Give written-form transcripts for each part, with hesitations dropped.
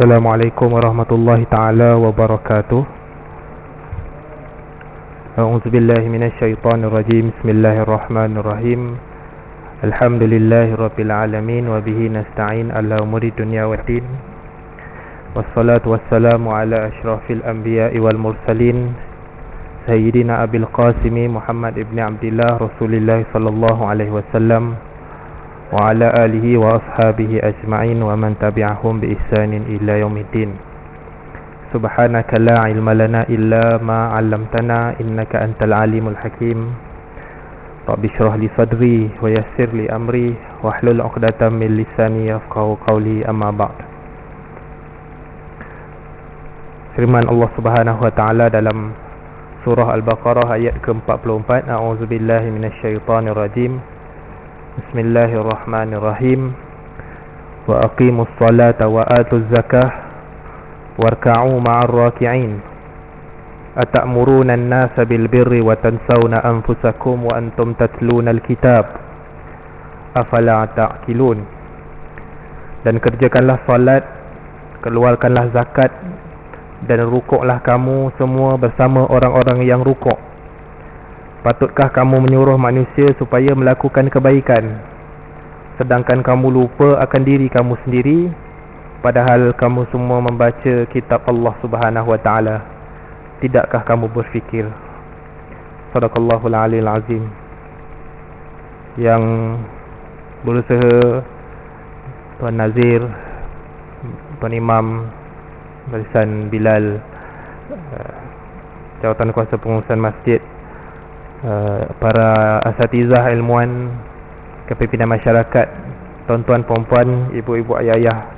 Assalamualaikum warahmatullahi ta'ala wabarakatuh. A'udzubillahi minasyaitonirrajim. Bismillahirrahmanirrahim. Alhamdulillahi rabbil alamin wa bihi nasta'in ala umuri dunya waddin. Wassalatu wassalamu ala asyrafil anbiya'i wal mursalin Sayyidina Abil Qasimi Muhammad ibn Abdillah Rasulillah sallallahu alaihi wasallam wa ala alihi wa ashabihi ajma'in wa man tabi'ahum bi ihsanin ila yaumiddin. Subhanaka la ilma lana illa ma 'allamtana innaka antal alimul hakim. Rabbi shrah li sadri wa yassir li amri wahlul 'uqdatam min lisani yafqahu qawli, amma ba'd. Firman Allah Subhanahu wa taala dalam surah Al-Baqarah ayat ke-44, a'udzubillahi minasyaitonir rajim. Bismillahirrahmanirrahim. Wa aqimus salata wa atuz zakah warka'u ma'ar raki'in. Ata'muruna an-nasa bil birri wa tansawna anfusakum wa antum tatluna al-kitab. Afala ta'qilun. Dan kerjakanlah salat, keluarkanlah zakat, dan rukuklah kamu semua bersama orang-orang yang rukuk. Patutkah kamu menyuruh manusia supaya melakukan kebaikan, sedangkan kamu lupa akan diri kamu sendiri, padahal kamu semua membaca kitab Allah Subhanahu wa ta'ala? Tidakkah kamu berfikir? Sadaqallahul aliyil azim. Yang berusaha Tuan Nazir, Tuan Imam Barisan Bilal, Jawatan Kuasa Pengurusan Masjid, para asatizah ilmuwan, kepimpinan masyarakat, tuan-tuan, puan-puan, ibu-ibu, ayah-ayah,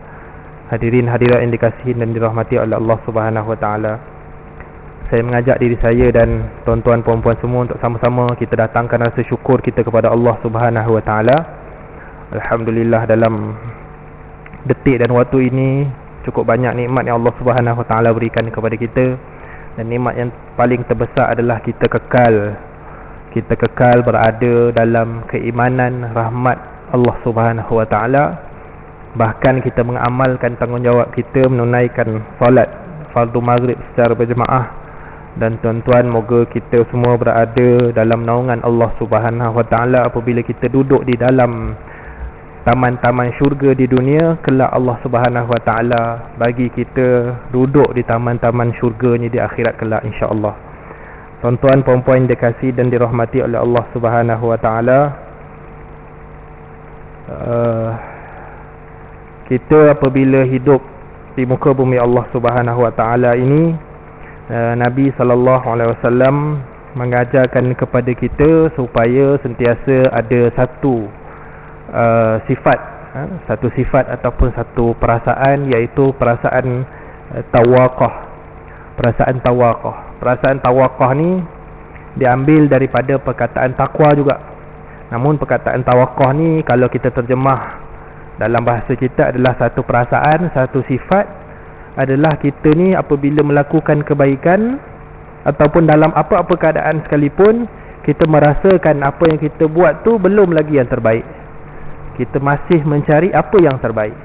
hadirin hadirat yang dikasihi dan dirahmati oleh Allah Subhanahu wa taala. Saya mengajak diri saya dan tuan-tuan, puan-puan semua untuk sama-sama kita datangkan rasa syukur kita kepada Allah Subhanahu wa taala. Alhamdulillah, dalam detik dan waktu ini cukup banyak nikmat yang Allah Subhanahu wa taala berikan kepada kita, dan nikmat yang paling terbesar adalah kita kekal berada dalam keimanan rahmat Allah Subhanahu wa taala. Bahkan kita mengamalkan tanggungjawab kita menunaikan solat fardu maghrib secara berjemaah. Dan tuan-tuan, moga kita semua berada dalam naungan Allah Subhanahu wa taala apabila kita duduk di dalam taman-taman syurga di dunia. Kelak Allah Subhanahu wa taala bagi kita duduk di taman-taman syurganya di akhirat kelak, insya-Allah. Tuan-tuan, puan-puan yang dikasihi dan dirahmati oleh Allah Subhanahu wa taala, kita apabila hidup di muka bumi Allah Subhanahu wa taala ini, Nabi sallallahu alaihi wasallam mengajarkan kepada kita supaya sentiasa ada satu sifat ataupun satu perasaan, iaitu perasaan tawaqah. Perasaan tawaqah ni diambil daripada perkataan takwa juga. Namun perkataan tawaqah ni kalau kita terjemah dalam bahasa kita adalah satu perasaan, satu sifat, adalah kita ni apabila melakukan kebaikan ataupun dalam apa-apa keadaan sekalipun, kita merasakan apa yang kita buat tu belum lagi yang terbaik. Kita masih mencari apa yang terbaik.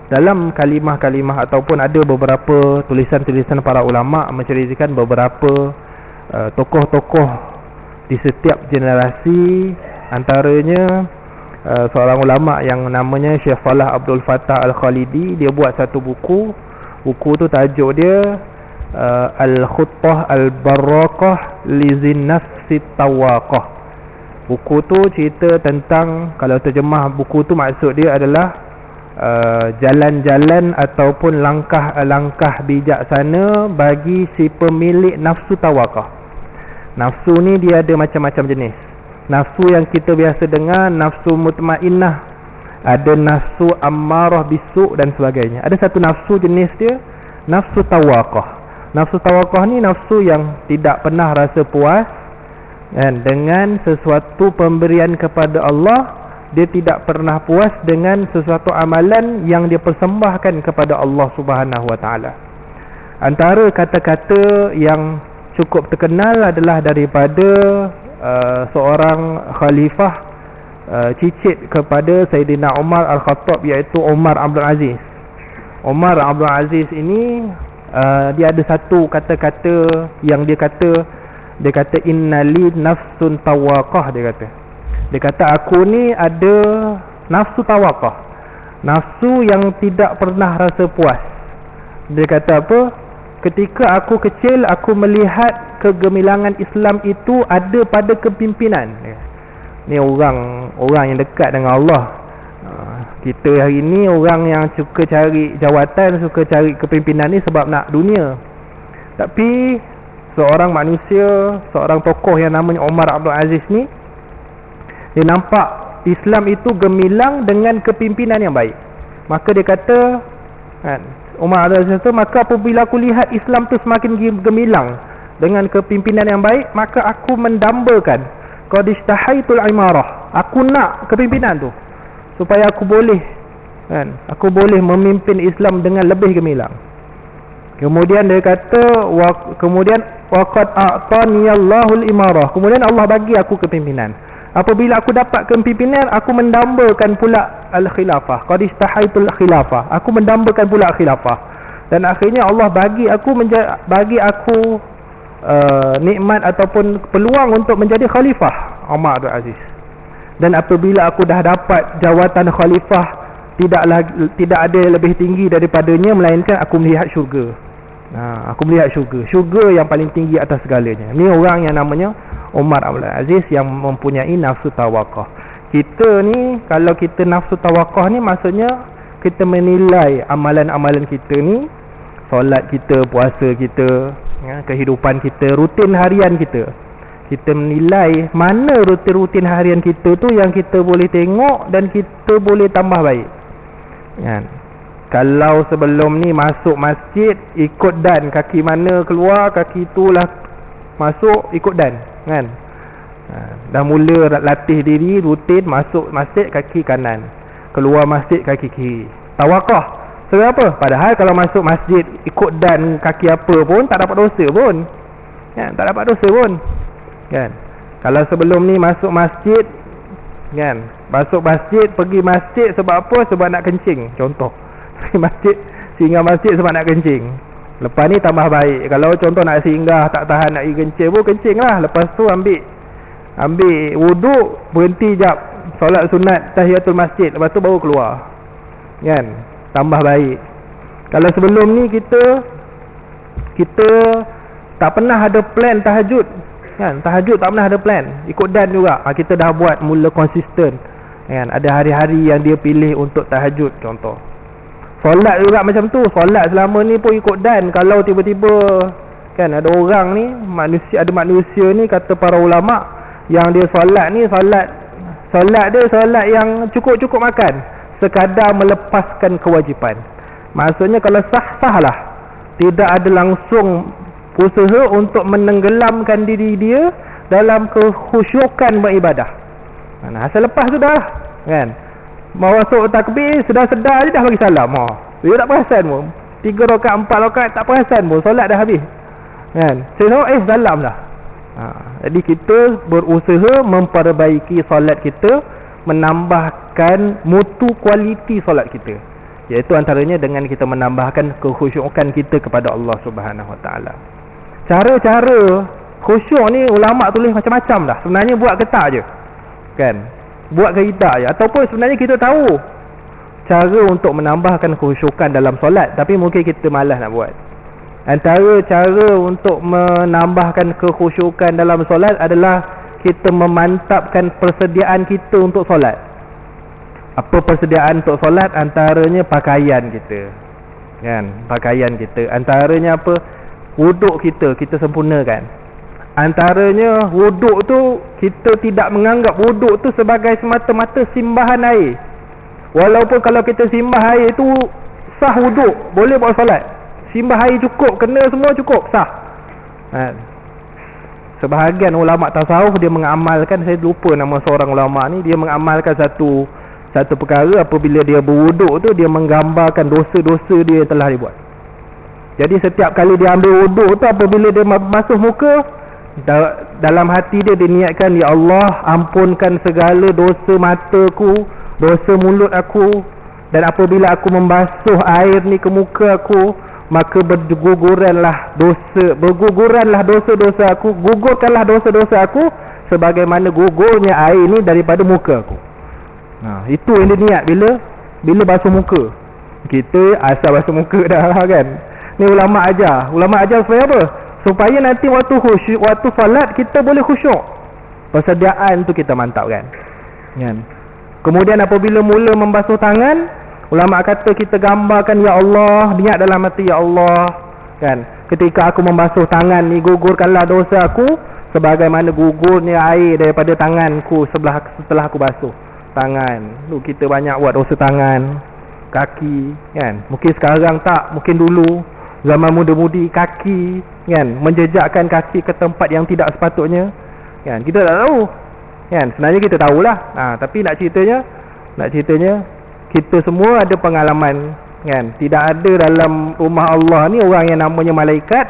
Dalam kalimah-kalimah ataupun ada beberapa tulisan-tulisan para ulama menceritakan beberapa tokoh-tokoh di setiap generasi. Antaranya seorang ulama yang namanya Syekh Salah Abdul Fattah Al-Khalidi. Dia buat satu buku. Buku tu tajuk dia Al-Khuttah Al-Barraqah Lizin Nafsi Tawaqah. Buku tu cerita tentang, kalau terjemah buku tu maksud dia adalah jalan-jalan ataupun langkah-langkah bijaksana bagi si pemilik nafsu tawaqah. Nafsu ni dia ada macam-macam jenis. Nafsu yang kita biasa dengar, nafsu mutmainnah, ada nafsu ammarah bisu' dan sebagainya. Ada satu nafsu jenis dia, nafsu tawaqah. Nafsu tawaqah ni nafsu yang tidak pernah rasa puas, dan dengan sesuatu pemberian kepada Allah, dia tidak pernah puas dengan sesuatu amalan yang dia persembahkan kepada Allah Subhanahu wa taala. Antara kata-kata yang cukup terkenal adalah daripada seorang khalifah cicit kepada Sayyidina Umar Al-Khattab, iaitu Umar Abdul Aziz. Umar Abdul Aziz ini dia ada satu kata-kata yang dia kata innali nafsun tawaqah. Dia kata aku ni ada nafsu tawaqah, nafsu yang tidak pernah rasa puas. Dia kata apa? Ketika aku kecil, aku melihat kegemilangan Islam itu ada pada kepimpinan. Ni orang yang dekat dengan Allah. Kita hari ni orang yang suka cari jawatan, suka cari kepimpinan ni sebab nak dunia. Tapi seorang manusia, seorang tokoh yang namanya Umar Abdul Aziz ni, dia nampak Islam itu gemilang dengan kepimpinan yang baik. Maka dia kata kan, Umar Abdul Aziz tu, maka apabila aku lihat Islam tu semakin gemilang dengan kepimpinan yang baik, maka aku mendambakan qad ishtahaitul imarah, aku nak kepimpinan tu supaya aku boleh memimpin Islam dengan lebih gemilang. Kemudian dia kata kemudian waqad a'taniyallahul imarah, kemudian Allah bagi aku kepimpinan. Apabila aku dapat kepimpinan, aku mendambakan pula al-khilafah, qad istahaitul khilafah, aku mendambakan pula khilafah. Dan akhirnya Allah bagi aku nikmat ataupun peluang untuk menjadi khalifah Umar Abdul Aziz. Dan apabila aku dah dapat jawatan khalifah, tidak ada yang lebih tinggi daripadanya melainkan aku melihat syurga. Aku melihat syurga yang paling tinggi atas segalanya. Ni orang yang namanya Umar Abdul Aziz yang mempunyai nafsu tawaqah. Kita ni, kalau kita nafsu tawaqah ni, maksudnya kita menilai amalan-amalan kita ni, solat kita, puasa kita, kehidupan kita, rutin harian kita. Kita menilai mana rutin-rutin harian kita tu yang kita boleh tengok dan kita boleh tambah baik. Kalau sebelum ni masuk masjid, ikut dan, kaki mana keluar, kaki itulah masuk, ikut dan, kan? Dah mula latih diri, rutin, masuk masjid kaki kanan, keluar masjid kaki kiri. Tawaqah. Sebab apa? Padahal kalau masuk masjid ikut dan kaki apa pun, tak dapat dosa pun. Kan? Tak dapat dosa pun. Kan? Kalau sebelum ni masuk masjid, kan? Masuk masjid, pergi masjid sebab apa? Sebab nak kencing. Contoh. Pergi masjid, singgah masjid sebab nak kencing. Lepas ni tambah baik. Kalau contoh nak singgah, tak tahan nak pergi kencing pun, kencing lah. Lepas tu ambil wuduk, berhenti jap, solat sunat tahiyatul masjid, lepas tu baru keluar. Kan? Tambah baik. Kalau sebelum ni kita tak pernah ada plan tahajud, kan? Tahajud tak pernah ada plan, ikut dan juga. Kita dah buat mula konsisten, kan? Ada hari-hari yang dia pilih untuk tahajud, contoh. Solat juga macam tu. Solat selama ni pun ikut dan. Kalau tiba-tiba, kan, ada orang ni, ada manusia ni, kata para ulama, yang dia solat ni, solat dia solat yang cukup-cukup makan, sekadar melepaskan kewajipan. Maksudnya kalau sah lah, tidak ada langsung usaha untuk menenggelamkan diri dia dalam kekhusyukan beribadah. Asal lepas sudah, kan, mau masuk takbir, sudah sedar je dah bagi salam. Dia tak perasan pun, 3 rakaat 4 rakaat tak perasan pun, solat dah habis, kan. Saya salam dah. Jadi kita berusaha memperbaiki solat kita, menambahkan mutu kualiti solat kita, iaitu antaranya dengan kita menambahkan kekhusyukan kita kepada Allah Subhanahu Wa Taala. Cara-cara khusyuk ni ulama tulis macam-macam dah. Sebenarnya buat ke tak je, kan? Buat ke tak je, ataupun sebenarnya kita tahu cara untuk menambahkan kekhusyukan dalam solat, tapi mungkin kita malas nak buat. Antara cara untuk menambahkan kekhusyukan dalam solat adalah kita memantapkan persediaan kita untuk solat. Apa persediaan untuk solat? Antaranya pakaian kita, kan? Pakaian kita. Antaranya apa? Wuduk kita sempurnakan. Antaranya wuduk tu, kita tidak menganggap wuduk tu sebagai semata-mata simbahan air. Walaupun kalau kita simbah air tu sah wuduk, boleh buat solat. Simbah air cukup, kena semua cukup, sah. Sebahagian ulama tasawuf dia mengamalkan, saya lupa nama seorang ulama ni, dia mengamalkan satu perkara, apabila dia berwuduk tu, dia menggambarkan dosa-dosa dia yang telah dibuat. Jadi setiap kali dia ambil wuduk tu, apabila dia basuh muka, dalam hati dia niatkan, ya Allah, ampunkan segala dosa mataku, dosa mulut aku, Dan apabila aku membasuh air ni ke muka aku, maka berguguranlah dosa-dosa aku, gugurkanlah dosa-dosa aku sebagaimana gugurnya air ni daripada muka aku. Itu yang dia niat bila basuh muka. Kita asal basuh muka dah kan. Ni ulama ajar supaya apa? Supaya nanti waktu solat kita boleh khusyuk. Persediaan tu kita mantap kan. Kemudian apabila mula membasuh tangan, ulama kata kita gambarkan ya Allah, niat dalam hati ya Allah kan. Ketika aku membasuh tangan ni, gugurkanlah dosa aku sebagaimana gugurnya air daripada tanganku setelah aku basuh tangan. Kita banyak buat dosa tangan, kaki kan. Mungkin sekarang tak, mungkin dulu zaman muda-mudi kaki kan, menjejakkan kaki ke tempat yang tidak sepatutnya kan. Kita tak tahu kan. Sebenarnya kita tahulah. Tapi nak ceritanya kita semua ada pengalaman kan. Tidak ada dalam rumah Allah ni orang yang namanya malaikat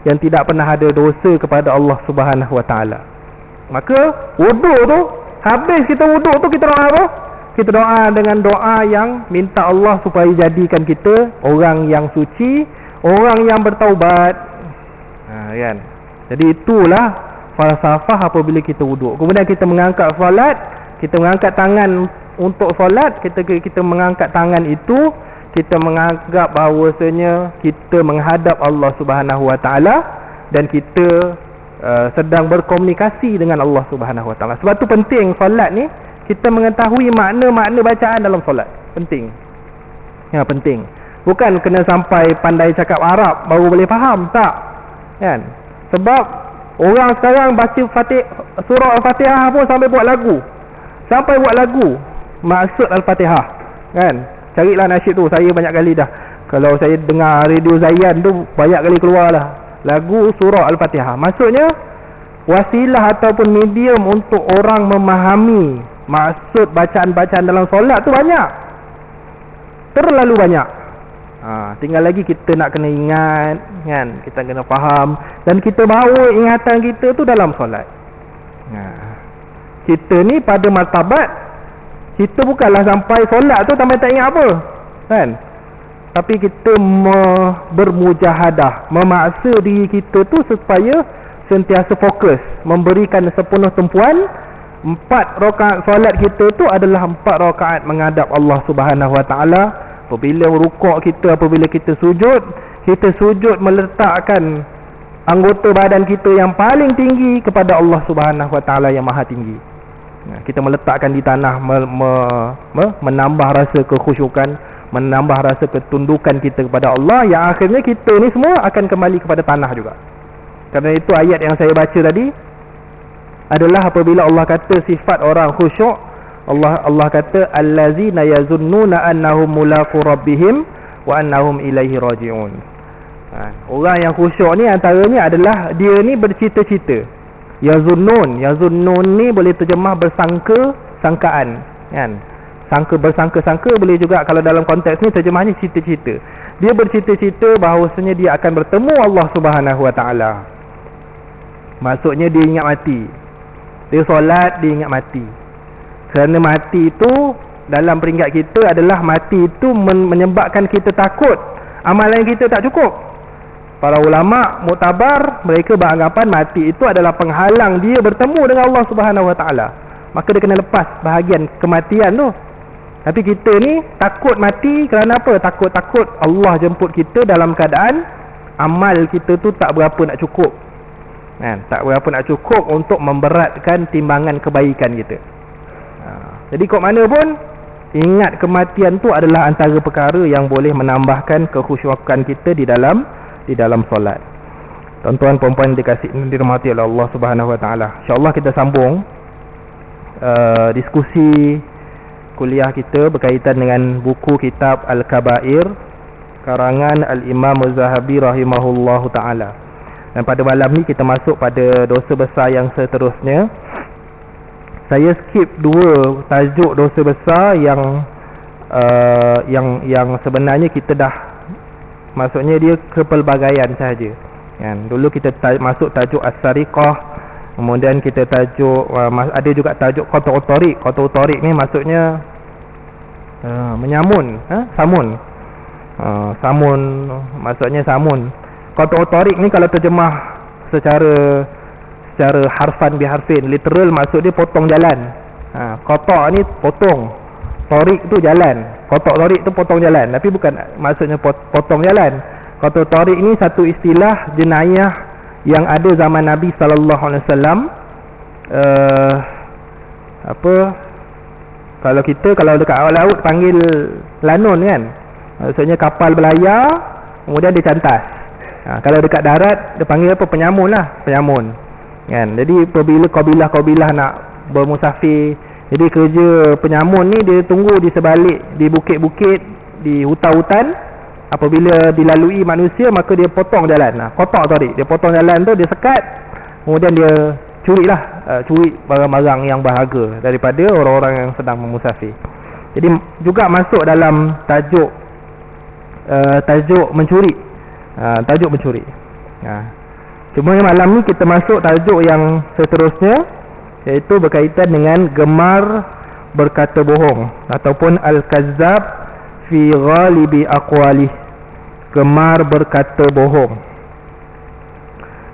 yang tidak pernah ada dosa kepada Allah Subhanahu Wa Taala. Maka wuduk tu, habis kita wuduk tu, kita doa apa? Kita doa dengan doa yang minta Allah supaya jadikan kita orang yang suci, orang yang bertaubat. Kan. Jadi itulah falsafah apabila kita wuduk. Kemudian kita mengangkat solat, kita mengangkat tangan untuk solat, kita mengangkat tangan itu, kita menganggap bahawasanya kita menghadap Allah Subhanahu Wa Taala dan kita sedang berkomunikasi dengan Allah Subhanahu Wa Taala. Sebab tu penting solat ni kita mengetahui makna-makna bacaan dalam solat. Penting. Penting. Bukan kena sampai pandai cakap Arab baru boleh faham, tak. Kan? Sebab orang sekarang baca surah Al-Fatihah pun sampai buat lagu. Maksud Al-Fatihah. Kan? Carilah nasyid tu, saya banyak kali dah. Kalau saya dengar radio Zayan tu banyak kali keluar lah lagu surah Al-Fatihah. Maksudnya wasilah ataupun medium untuk orang memahami maksud bacaan-bacaan dalam solat tu banyak. Terlalu banyak. Tinggal lagi kita nak kena ingat kan, kita kena faham dan kita bawa ingatan kita tu dalam solat. Kita ni pada martabat kita bukanlah sampai solat tu sampai tak ingat apa kan, tapi kita bermujahadah, memaksa diri kita tu supaya sentiasa fokus, memberikan sepenuh tumpuan. 4 rakaat solat kita tu adalah 4 rakaat menghadap Allah Subhanahu Wa Taala. Apabila rukuk kita, apabila kita sujud meletakkan anggota badan kita yang paling tinggi kepada Allah Subhanahu Wa Taala yang maha tinggi. Kita meletakkan di tanah, menambah rasa kekhusyukan, menambah rasa ketundukan kita kepada Allah, yang akhirnya kita ni semua akan kembali kepada tanah juga. Kerana itu ayat yang saya baca tadi adalah apabila Allah kata sifat orang khusyuk, Allah kata allazina yazunnuna annahum mulaqu rabbihim wa annahum ilaihi raji'un. Orang yang khusyuk ni antaranya adalah dia ni bercita-cita. Yazunnun ni boleh terjemah bersangka-sangkaan kan. Bersangka-sangka boleh juga kalau dalam konteks ni terjemahnya cita-cita. Dia bercita-cita bahawasanya dia akan bertemu Allah Subhanahu Wa Taala. Maksudnya dia ingat mati. Dia solat, dia ingat mati. Kerana mati itu dalam peringkat kita adalah mati itu menyebabkan kita takut amalan kita tak cukup. Para ulama muktabar mereka beranggapan mati itu adalah penghalang dia bertemu dengan Allah Subhanahu Wa Taala. Maka dia kena lepas bahagian kematian tu. Tapi kita ni takut mati kerana apa? Takut Allah jemput kita dalam keadaan amal kita tu tak berapa nak cukup. Tak berapa nak cukup untuk memberatkan timbangan kebaikan kita. Jadi kok mana pun ingat kematian tu adalah antara perkara yang boleh menambahkan kekhusyukan kita di dalam solat. Tuan-tuan puan-puan dirahmati oleh Allah Subhanahu Wa Taala. Insya-Allah kita sambung diskusi kuliah kita berkaitan dengan buku kitab Al-Kabair karangan Al-Imam Az-Zahabi rahimahullahu taala. Dan pada malam ni kita masuk pada dosa besar yang seterusnya. Saya skip 2 tajuk dosa besar yang sebenarnya kita dah, maksudnya dia kepelbagaian sahaja kan. Dulu kita masuk tajuk As-Sariqah, kemudian kita tajuk ada juga tajuk Qat'ut Thariq. Qat'ut Thariq ni maksudnya Menyamun, samun. Samun maksudnya samun. Qat'u tariq ni kalau terjemah secara harfan biharfin, literal maksud dia potong jalan. Qata' ni potong, tariq tu jalan. Qata' tariq tu potong jalan, tapi bukan maksudnya potong jalan. Qat'u tariq ni satu istilah jenayah yang ada zaman Nabi sallallahu alaihi wasallam. Kalau dekat laut panggil lanun kan, maksudnya kapal berlayar kemudian dia cantas. Kalau dekat darat dia panggil apa? Penyamun lah, penyamun kan. Jadi apabila kabilah-kabilah nak bermusafir, jadi kerja penyamun ni dia tunggu di sebalik, di bukit-bukit, di hutan-hutan. Apabila dilalui manusia maka dia potong jalan. Qata' tariq, dia potong jalan tu, dia sekat, kemudian dia curi barang-barang yang berharga daripada orang-orang yang sedang bermusafir. Jadi juga masuk dalam tajuk mencuri. Tajuk mencuri. Cuma malam ni kita masuk tajuk yang seterusnya, iaitu berkaitan dengan gemar berkata bohong ataupun al-kazzab fi ghalibi aqwalih, gemar berkata bohong.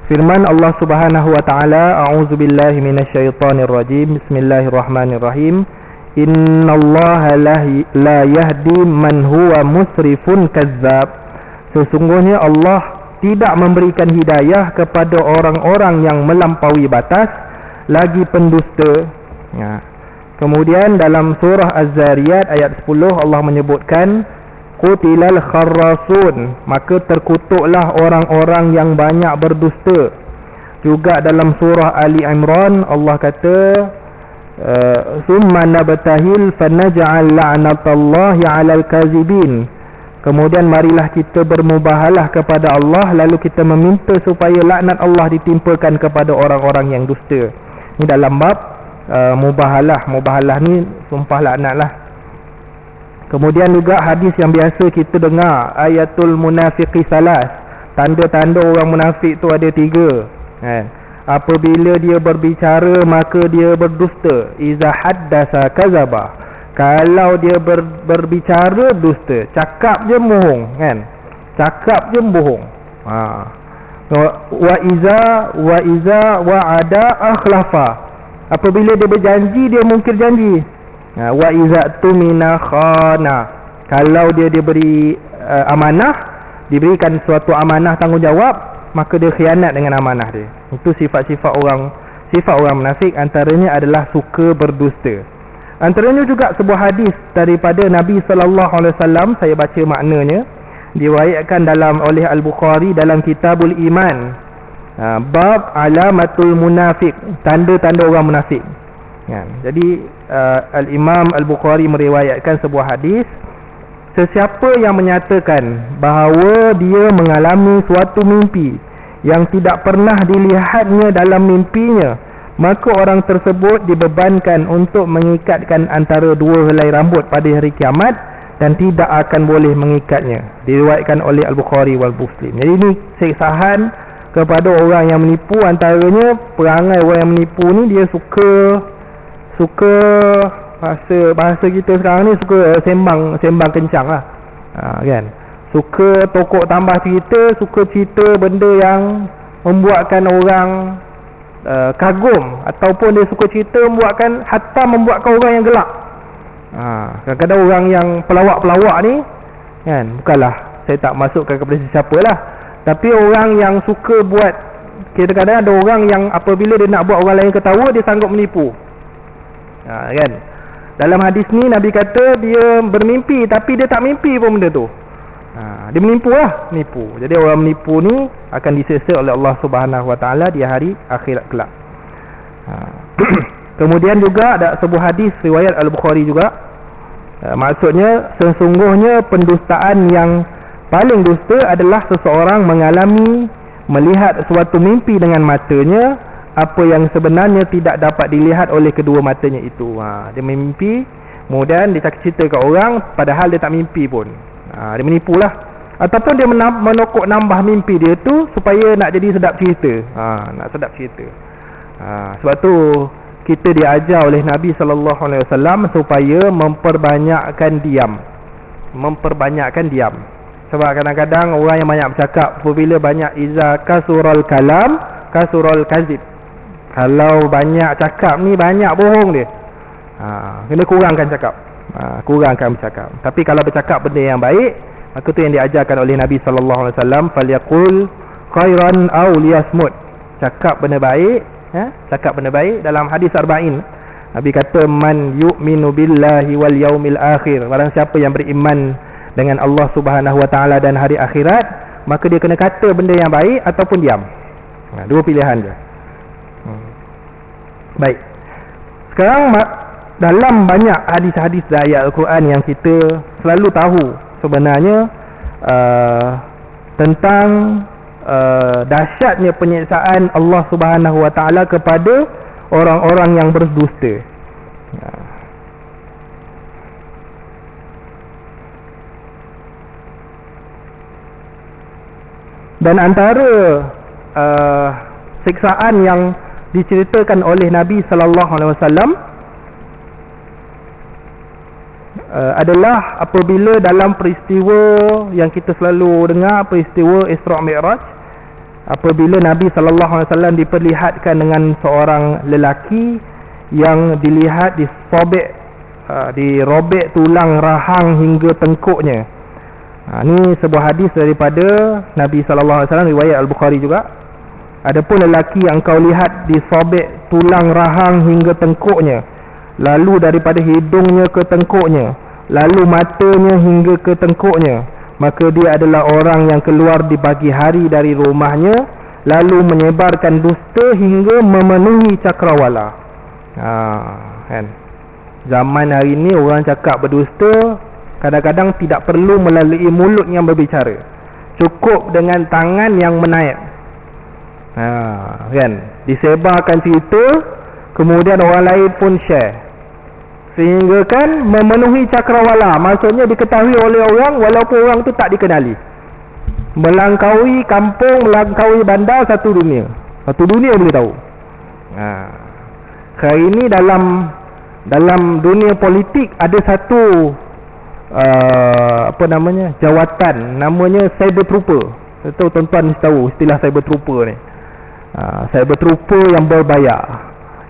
Firman Allah Subhanahu wa taala, a'udzubillahi minasyaitonir rajim, bismillahirrahmanirrahim, innallaha la yahdi man huwa musrifun kazzab. Sesungguhnya Allah tidak memberikan hidayah kepada orang-orang yang melampaui batas lagi pendusta. Kemudian dalam surah Az-Zariyat ayat 10 Allah menyebutkan qutilal kharrasun, maka terkutuklah orang-orang yang banyak berdusta. Juga dalam surah Ali Imran Allah kata summa nabtahil fanaj'al la'natallahi 'alal kazibin. Kemudian marilah kita bermubahalah kepada Allah, lalu kita meminta supaya laknat Allah ditimpakan kepada orang-orang yang dusta. Ini dalam bab mubahalah. Mubahalah ni sumpah laknat lah. Kemudian juga hadis yang biasa kita dengar, ayatul munafiqi salas, tanda-tanda orang munafik tu ada 3 kan. Apabila dia berbicara maka dia berdusta, iza haddasa kazaba, kalau dia berbicara dusta, cakap je bohong kan, cakap je bohong. Wa iza wa'ada akhlafa, apabila dia berjanji dia mungkir janji. Wa iza tumina khana, kalau dia diberi amanah, diberikan suatu amanah tanggungjawab, maka dia khianat dengan amanah dia. Itu sifat orang munafik. Antaranya adalah suka berdusta. Antaranya juga sebuah hadis daripada Nabi sallallahu alaihi wasallam, saya baca maknanya, diriwayatkan oleh Al-Bukhari dalam Kitabul Iman, bab alamatul munafik, tanda-tanda orang munafik. Jadi Al-Imam Al-Bukhari meriwayatkan sebuah hadis, sesiapa yang menyatakan bahawa dia mengalami suatu mimpi yang tidak pernah dilihatnya dalam mimpinya, maka orang tersebut dibebankan untuk mengikatkan antara 2 helai rambut pada hari kiamat dan tidak akan boleh mengikatnya. Diriwayatkan oleh Al-Bukhari wal Muslim. Jadi ini siksaan kepada orang yang menipu. Antaranya perangai orang yang menipu ni, dia suka bahasa kita sekarang ni, suka sembang kencang lah, kan. Suka tokok tambah cerita, suka cerita benda yang membuatkan orang kagum, ataupun dia suka cerita membuatkan orang yang gelak. Kadang-kadang orang yang pelawak-pelawak ni kan, bukanlah saya tak masukkan kepada sesiapa lah, tapi orang yang suka buat, kadang-kadang ada orang yang apabila dia nak buat orang lain ketawa, dia sanggup menipu. Kan, dalam hadis ni Nabi kata dia bermimpi tapi dia tak mimpi pun benda tu. Dia menipu lah, menipu. Jadi orang menipu ni akan diseksa oleh Allah Subhanahu Wa Taala di hari akhirat kelak. Kemudian juga ada sebuah hadis riwayat Al-Bukhari juga, maksudnya sesungguhnya pendustaan yang paling dusta adalah seseorang melihat suatu mimpi dengan matanya, apa yang sebenarnya tidak dapat dilihat oleh kedua matanya itu. Dia mimpi, kemudian dia cerita ke orang padahal dia tak mimpi pun. Dia menipu lah. Ataupun dia menokok nambah mimpi dia tu supaya nak jadi sedap cerita. Nak sedap cerita. Sebab tu kita diajar oleh Nabi SAW supaya memperbanyakkan diam. Sebab kadang-kadang orang yang banyak bercakap, apabila banyak kasurul kalam, kasurul kazib. Kalau banyak cakap ni, banyak bohong dia. Kena kurangkan cakap. Kurangkan bercakap. Tapi kalau bercakap benda yang baik, maka tu yang diajarkan oleh Nabi SAW. Falyaqul khairan aw liyasmut. Cakap benda baik, cakap benda baik. Dalam hadis Arba'in, Nabi kata, man yu'minu billahi wal yaumil akhir. Barang siapa yang beriman dengan Allah Subhanahu wa taala dan hari akhirat, maka dia kena kata benda yang baik ataupun diam. Dua pilihan je. Baik. Sekarang dalam banyak hadis-hadis dan ayat Al-Quran yang kita selalu tahu sebenarnya tentang dahsyatnya penyiksaan Allah Subhanahu wa taala kepada orang-orang yang berdusta. Dan antara siksaan yang diceritakan oleh Nabi sallallahu alaihi wasallam adalah apabila dalam peristiwa yang kita selalu dengar, peristiwa Isra' Mi'raj, apabila Nabi sallallahu alaihi wasallam diperlihatkan dengan seorang lelaki yang dilihat dirobek tulang rahang hingga tengkuknya. Ini sebuah hadis daripada Nabi sallallahu alaihi wasallam, riwayat Al-Bukhari juga. Adapun lelaki yang kau lihat disobek tulang rahang hingga tengkuknya, lalu daripada hidungnya ke tengkuknya, lalu matanya hingga ke tengkuknya, maka dia adalah orang yang keluar di pagi hari dari rumahnya, lalu menyebarkan dusta hingga memenuhi cakrawala. Kan? Zaman hari ini orang cakap berdusta kadang-kadang tidak perlu melalui mulut yang berbicara, cukup dengan tangan yang menaik. Kan? Disebarkan cerita, kemudian orang lain pun share, sehingga kan memenuhi cakrawala. Maksudnya diketahui oleh orang walaupun orang tu tak dikenali. Melangkaui kampung, melangkaui bandar, satu dunia boleh tahu. Hari ini dalam dunia politik ada satu jawatan, namanya cyber trooper. Tahu tuan-tuan mesti tahu istilah cyber trooper ni. Cyber trooper yang berbayar,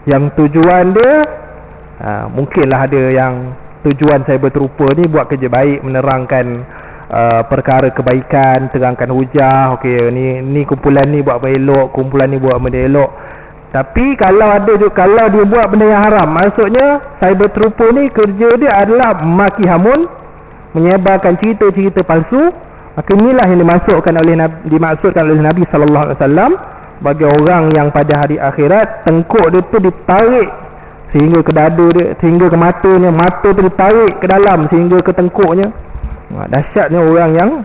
yang tujuan dia mungkinlah ada yang tujuan cyber trooper ni buat kerja baik, menerangkan perkara kebaikan, terangkan hujah. Okey, ni kumpulan ni buat benda elok, kumpulan ni buat benda elok. Tapi kalau dia buat benda yang haram, maksudnya cyber trooper ni kerja dia adalah maki hamun, menyebarkan cerita-cerita palsu. Maka inilah yang dimaksudkan oleh Nabi sallallahu alaihi wasallam bagi orang yang pada hari akhirat tengkuk dia tu ditarik sehingga ke dada dia, sehingga ke matanya, mata tu ditarik ke dalam sehingga ke tengkuknya. Dahsyatnya orang yang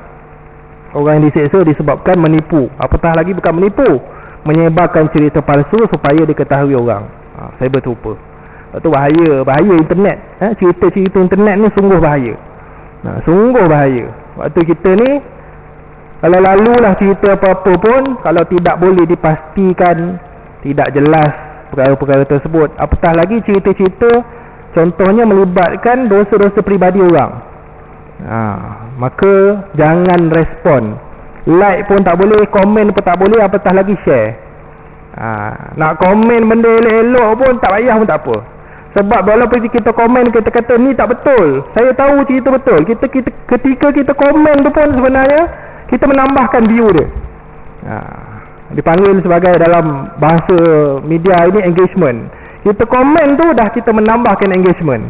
diseksa disebabkan menipu. Apatah lagi bukan menipu, menyebarkan cerita palsu supaya diketahui orang. Cyber trooper. Itu bahaya internet. Cerita-cerita internet ni sungguh bahaya. Sungguh bahaya. Waktu kita ni kalau lalulah cerita apa-apa pun, kalau tidak boleh dipastikan, tidak jelas perkara-perkara tersebut, apatah lagi cerita-cerita contohnya melibatkan dosa-dosa peribadi orang, maka jangan respon. Like pun tak boleh, komen pun tak boleh, apatah lagi share. Nak komen benda elok-elok pun tak payah pun tak apa. Sebab walaupun kita komen, kita kata ni tak betul, saya tahu cerita betul, ketika kita komen tu pun sebenarnya kita menambahkan view dia. Dipanggil sebagai dalam bahasa media ini engagement. Kita komen tu dah kita menambahkan engagement.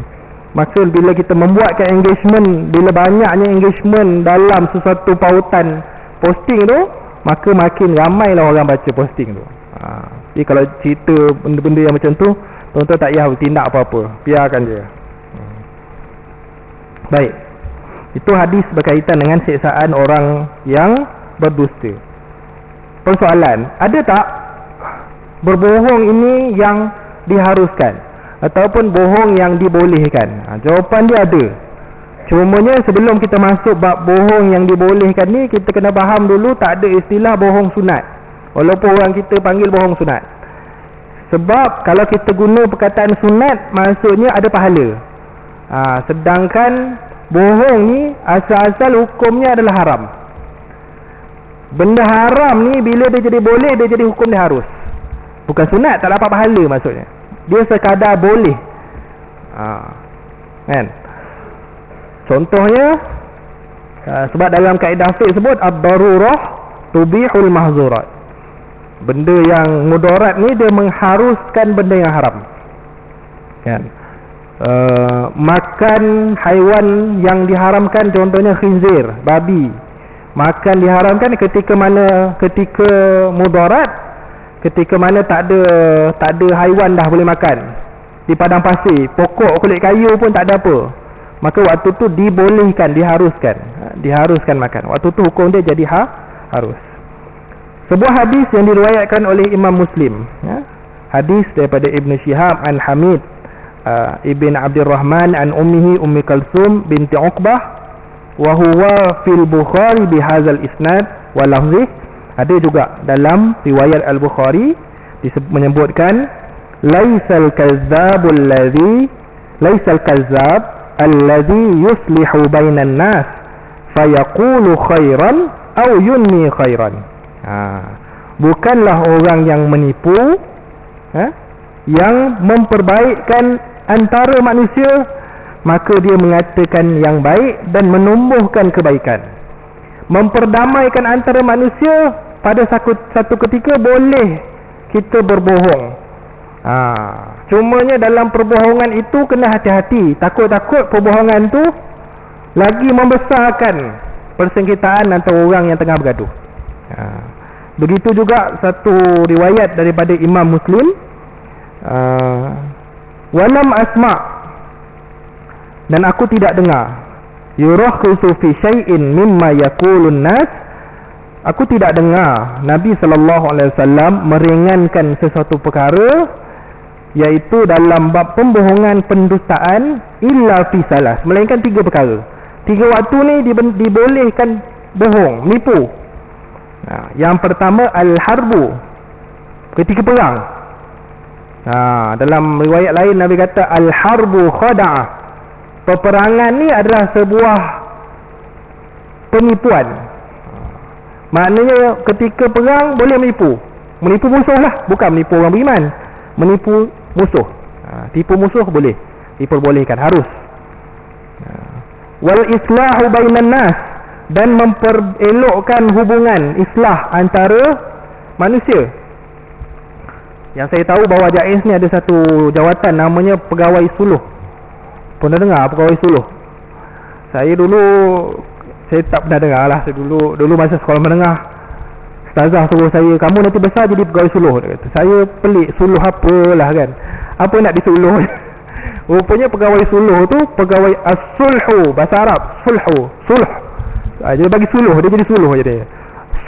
Maka bila kita membuatkan engagement, bila banyaknya engagement dalam sesuatu pautan posting tu, maka makin ramailah orang baca posting tu. Jadi kalau cerita benda-benda yang macam tu, tuan-tuan tak payah bertindak apa-apa, biarkan je. Baik, itu hadis berkaitan dengan siksaan orang yang berdusta. Persoalan, ada tak berbohong ini yang diharuskan ataupun bohong yang dibolehkan? Jawapan dia ada. Cumanya sebelum kita masuk bab bohong yang dibolehkan ni, kita kena faham dulu tak ada istilah bohong sunat. Walaupun orang kita panggil bohong sunat, Sebab kalau kita guna perkataan sunat, maksudnya ada pahala. Sedangkan bohong ni asal-asal hukumnya adalah haram. Benda haram ni bila dia jadi boleh, dia jadi hukum dia harus. Bukan sunat, tak dapat pahala maksudnya. Dia sekadar boleh. Kan? Contohnya, sebab dalam kaedah fiqh sebut ad-darurah tubihul mahzurat. Benda yang mudarat ni dia mengharuskan benda yang haram. Kan? Makan haiwan yang diharamkan, contohnya khinzir, babi. Makan diharamkan ketika mudarat, ketika mana tak ada haiwan dah boleh makan. Di padang pasir, pokok kulit kayu pun tak ada apa. Maka waktu tu dibolehkan, diharuskan makan. Waktu tu hukum dia jadi harus. Sebuah hadis yang diriwayatkan oleh Imam Muslim, hadis daripada Ibn Shihab an Hamid Ibn Abdurrahman an ummihi Ummi Kalsum binti Uqbah, wa huwa fil Bukhari bihadzal isnad wa lafzih. Ada juga dalam riwayat Al-Bukhari menyebutkan laisal kazzabul kazzab alladhi yuslihu bainan nas fayaqulu khairan aw yunmi khairan. Bukanlah orang yang menipu, yang memperbaikkan antara manusia, maka dia mengatakan yang baik dan menumbuhkan kebaikan. Memperdamaikan antara manusia, pada satu ketika boleh kita berbohong. Cumanya dalam perbohongan itu kena hati-hati. Takut-takut perbohongan tu lagi membesarkan persengketaan antara orang yang tengah bergaduh. Begitu juga satu riwayat daripada Imam Muslim, walam asma', dan aku tidak dengar, yurakhisu fi syai'in mimma yaqulun nas, aku tidak dengar Nabi SAW meringankan sesuatu perkara, iaitu dalam bab pembohongan, pendustaan, illa fi salas, melainkan 3 perkara. 3 waktu ni dibolehkan bohong, menipu. Yang pertama al-harbu, ketika perang. Dalam riwayat lain Nabi kata al-harbu khada'ah, peperangan ni adalah sebuah penipuan. Maknanya ketika perang boleh menipu musuh lah, bukan menipu orang beriman, menipu musuh. Tipu musuh boleh, diperbolehkan, harus. Wal islahu bainan nas, dan memperelokkan hubungan islah antara manusia. Yang saya tahu bahawa JAIS ni ada satu jawatan namanya pegawai suluh. Pernah dengar pegawai suluh? Saya tak pernah dengar lah. Dulu masa sekolah menengah, ustazah suruh saya, kamu nanti besar jadi pegawai suluh. Dia kata. Saya pelik, suluh apalah kan, apa nak disuluh. Rupanya pegawai suluh tu pegawai as-sulhu, bahasa Arab sulh. Dia bagi suluh, dia jadi suluh je dia.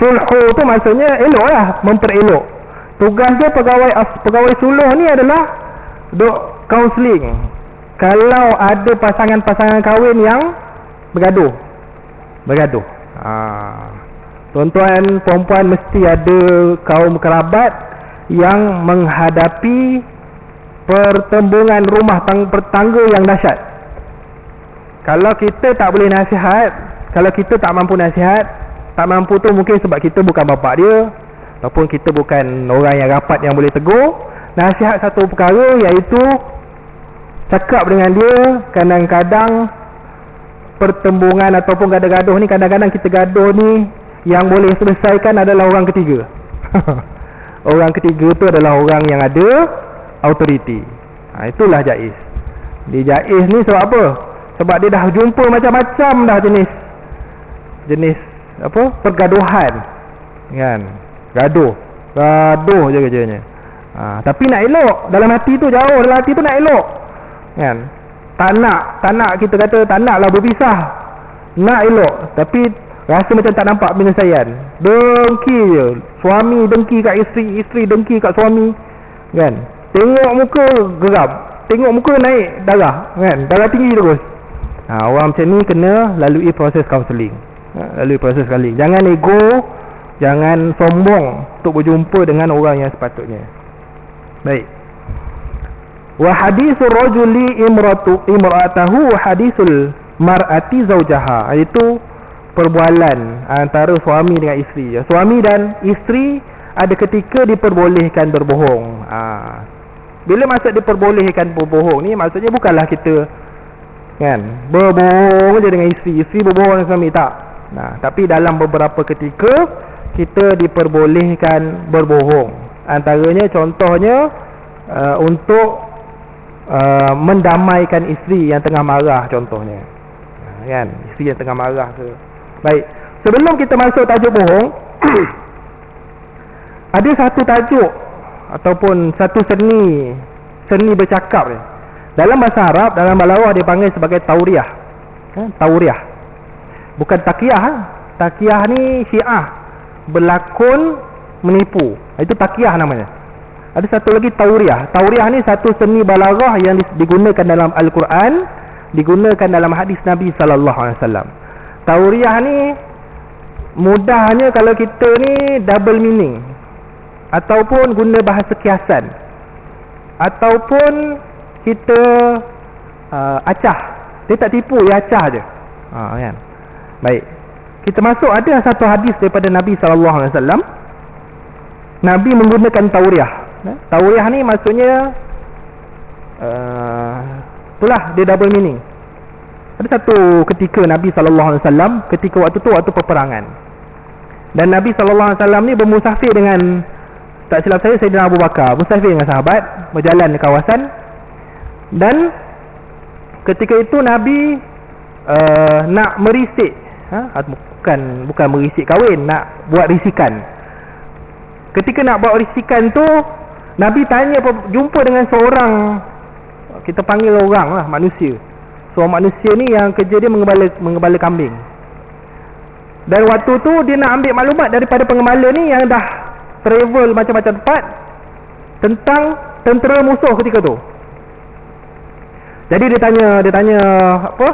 Sulhu tu maksudnya elok lah, memperelok. Tugas dia pegawai suluh ni adalah duk counselling kalau ada pasangan-pasangan kahwin yang bergaduh. Tuan-tuan, perempuan mesti ada kaum kerabat yang menghadapi pertembungan rumah tangga yang dahsyat. Kalau kita tak boleh nasihat, kalau kita tak mampu nasihat, tak mampu tu mungkin sebab kita bukan bapak dia, ataupun kita bukan orang yang rapat yang boleh tegur. Nasihat satu perkara, iaitu cakap dengan dia. Kadang-kadang pertembungan ataupun gaduh-gaduh ni, kadang-kadang kita gaduh ni yang boleh selesaikan adalah orang ketiga. Orang ketiga tu adalah orang yang ada autoriti. Itulah JAIS. Di JAIS ni sebab apa? Sebab dia dah jumpa macam-macam dah jenis apa, pergaduhan kan. Gaduh je kerjanya. Tapi nak elok, dalam hati tu jauh, dalam hati tu nak elok kan. Tak nak kita kata tak naklah berpisah, nak elok, tapi rasa macam tak nampak penyelesaian. Dengki je, suami dengki kat isteri, isteri dengki kat suami kan. Tengok muka geram, tengok muka naik darah kan, darah tinggi terus. Orang macam ni kena lalui proses kaunseling. Jangan ego, jangan sombong untuk berjumpa dengan orang yang sepatutnya. Baik. Wa hadithur rajuli imra'atahu wa hadithul mar'ati zawjaha, iaitu perbualan antara suami dengan isteri. Suami dan isteri ada ketika diperbolehkan berbohong. Bila maksud diperbolehkan berbohong ni, maksudnya bukanlah kita kan berbohong je dengan isteri, isteri berbohong dengan suami, tak. Tapi dalam beberapa ketika kita diperbolehkan berbohong. Antaranya contohnya untuk mendamaikan isteri yang tengah marah contohnya. Kan, isteri yang tengah marah ke. Baik, sebelum kita masuk tajuk bohong, ada satu tajuk ataupun satu seni bercakap ni. Dalam bahasa Arab, dalam balawah dia panggil sebagai tauriah. Tauriah. Bukan takiyah. Takiyah ni syiah, berlakon menipu. Itu takiyah namanya. Ada satu lagi tauriah. Tauriah ni satu seni balaghah yang digunakan dalam Al-Quran, digunakan dalam hadis Nabi sallallahu alaihi wasallam. Tauriah ni mudahnya kalau kita ni double meaning, ataupun guna bahasa kiasan, ataupun kita acah. Dia tak tipu, dia acah je. Kan? Baik. Kita masuk, ada satu hadis daripada Nabi sallallahu alaihi wasallam. Nabi menggunakan tauriah. Tauriah ni maksudnya itulah dia double meaning. Ada satu ketika Nabi SAW, ketika waktu tu waktu peperangan, dan Nabi SAW ni bermusafir dengan, tak silap saya, Sayyidina Abu Bakar musafir dengan sahabat, berjalan di kawasan. Dan ketika itu Nabi nak merisik, bukan merisik kahwin, nak buat risikan. Ketika nak buat risikan tu, Nabi tanya, jumpa dengan seorang, kita panggil orang lah, manusia. Seorang manusia ni yang kerja dia mengembala kambing. Dan waktu tu dia nak ambil maklumat daripada pengembala ni yang dah travel macam-macam tempat tentang tentera musuh ketika tu. Jadi dia tanya apa?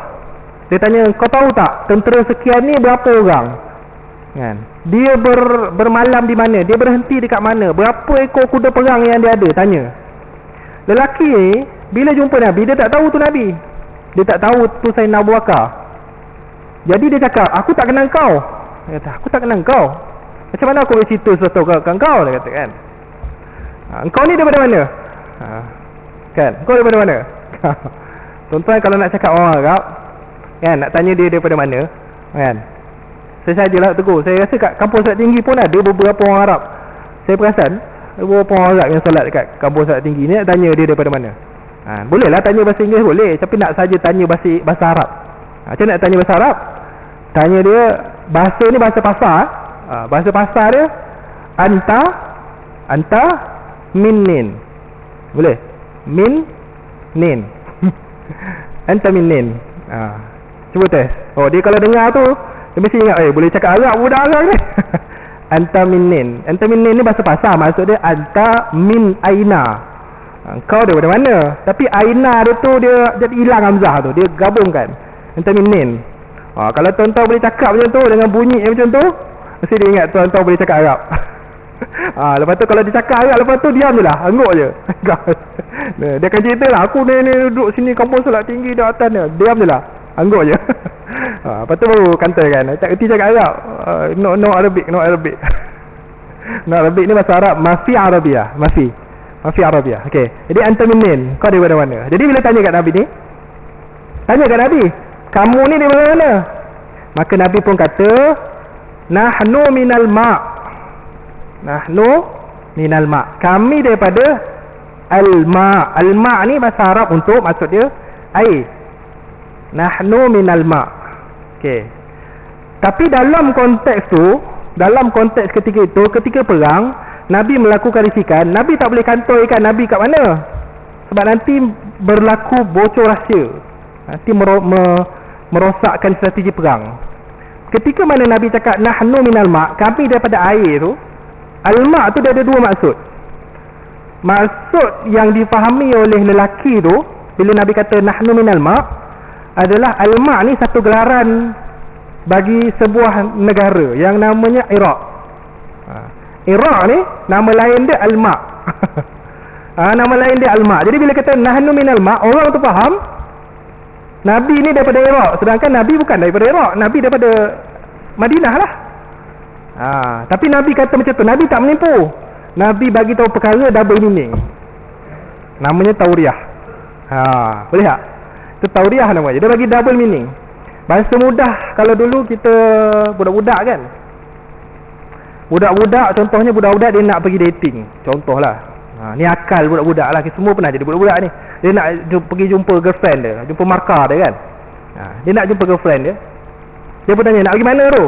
Dia tanya, kau tahu tak tentera sekian ni berapa orang? Kan? Dia bermalam di mana? Dia berhenti dekat mana? Berapa ekor kuda perang yang dia ada? Tanya. Lelaki ni bila jumpa Nabi, dia tak tahu tu Nabi. Dia tak tahu tu Sayyidina Abu Bakar. Jadi dia cakap, aku tak kenal kau. Dia kata, aku tak kenal kau. Macam mana aku boleh cerita sesuatu kat kau? Dia kata kan. Engkau ni daripada mana? Kan? Kau daripada mana? Tuan-tuan kalau nak cakap orang Arab, kan, nak tanya dia daripada mana, kan, saya sajalah tegur. Saya rasa kat kampung Salat Tinggi pun ada beberapa orang Arab. Saya perasan beberapa orang Arab yang solat dekat kampung Salat Tinggi ni, nak tanya dia daripada mana. Boleh lah tanya bahasa Inggeris, boleh. Tapi nak saja tanya bahasa Arab. Macam nak tanya bahasa Arab? Tanya dia, bahasa ni bahasa pasar. Bahasa pasar dia, anta minnin. Boleh? Nin. Anta minnin. Cuba test. Oh, dia kalau dengar tu, dia mesti ingat, boleh cakap Arab, budak Arab ni. Anta minnin. Anta minnin ni bahasa pasar. Maksud dia, anta min aina. Kau daripada mana? Tapi aina dia tu, dia jadi hilang hamzah tu, dia gabungkan. Anta minnin. Kalau tuan-tuan boleh cakap macam tu, dengan bunyi macam tu, mesti dia ingat tuan-tuan boleh cakap Arab. Lepas tu kalau dia cakap Arab, lepas tu diam je lah, angguk je. Dia akan cerita lah, aku ni duduk sini kampung Salat Tinggi di atas ni, diam je lah, angguk je. Lepas tu baru kantaikan, tak kerti cakap Arab. No Arabic. No Arabic ni bahasa Arab, Mafi Arabiah. Okay. Jadi anta minnin, kau daripada mana? Jadi bila tanya kat Nabi ni, tanya kat Nabi, kamu ni daripada mana? Maka Nabi pun kata, nahnu minal ma'. Kami daripada al-ma'. Al-ma' ni bahasa Arab untuk, maksud dia air. Nahnu minal ma'. Okay. Tapi dalam konteks tu, dalam konteks ketika itu, ketika perang, Nabi melakukan risikan, Nabi tak boleh kantorkan Nabi kat mana. Sebab nanti berlaku bocor rahsia. Nanti merosakkan strategi perang. Ketika mana Nabi cakap nahnu minal ma', kami daripada air tu, al-ma' tu dia ada dua maksud. Maksud yang difahami oleh lelaki tu, bila Nabi kata nahnu minal ma', adalah al-ma' ni satu gelaran bagi sebuah negara yang namanya Iraq. Iraq ni nama lain dia al-ma'. Nama lain dia al-ma. Jadi bila kata nahnu minal ma, orang tu faham Nabi ni daripada Iraq, sedangkan Nabi bukan daripada Iraq, Nabi daripada Madinah lah. Tapi Nabi kata macam tu, Nabi tak menipu. Nabi bagi tahu perkara double meaning. Namanya tauriah. Boleh tak? Itu tauriah namanya. Dia bagi double meaning. Bahasa mudah, kalau dulu kita budak-budak kan. Budak-budak, contohnya budak-budak dia nak pergi dating. Contohlah. Ni akal budak-budak lah. Kita semua pernah jadi budak-budak ni. Dia nak pergi jumpa girlfriend dia, jumpa markah dia kan. Dia nak jumpa girlfriend dia. Dia pun tanya, nak pergi mana tu?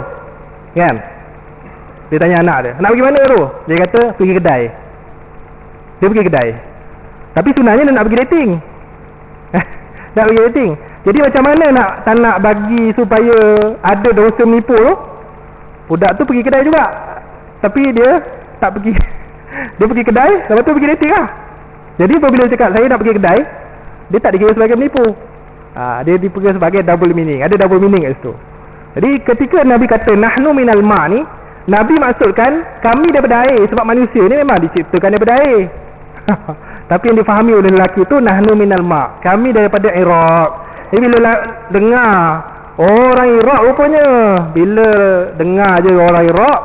Kan? Dia tanya anak dia, nak pergi mana tu? Dia kata, pergi kedai. Dia pergi kedai. Tapi sebenarnya dia nak pergi dating. Nak pergi dating. Jadi macam mana tak nak bagi supaya ada dosa menipu tu? Budak tu pergi kedai juga. Tapi dia tak pergi. Dia pergi kedai, lepas tu pergi dating lah. Jadi apabila dia cakap saya nak pergi kedai, dia tak dikira sebagai menipu. Dia dikira sebagai double meaning. Ada double meaning kat situ. Jadi ketika Nabi kata nahnu minal ma' ni, Nabi maksudkan kami daripada air. Sebab manusia ni memang diciptakan daripada air. Tapi yang difahami oleh lelaki tu nahnu minal ma', kami daripada Iraq. Jadi bila dengar orang Iraq rupanya, bila dengar je orang Iraq,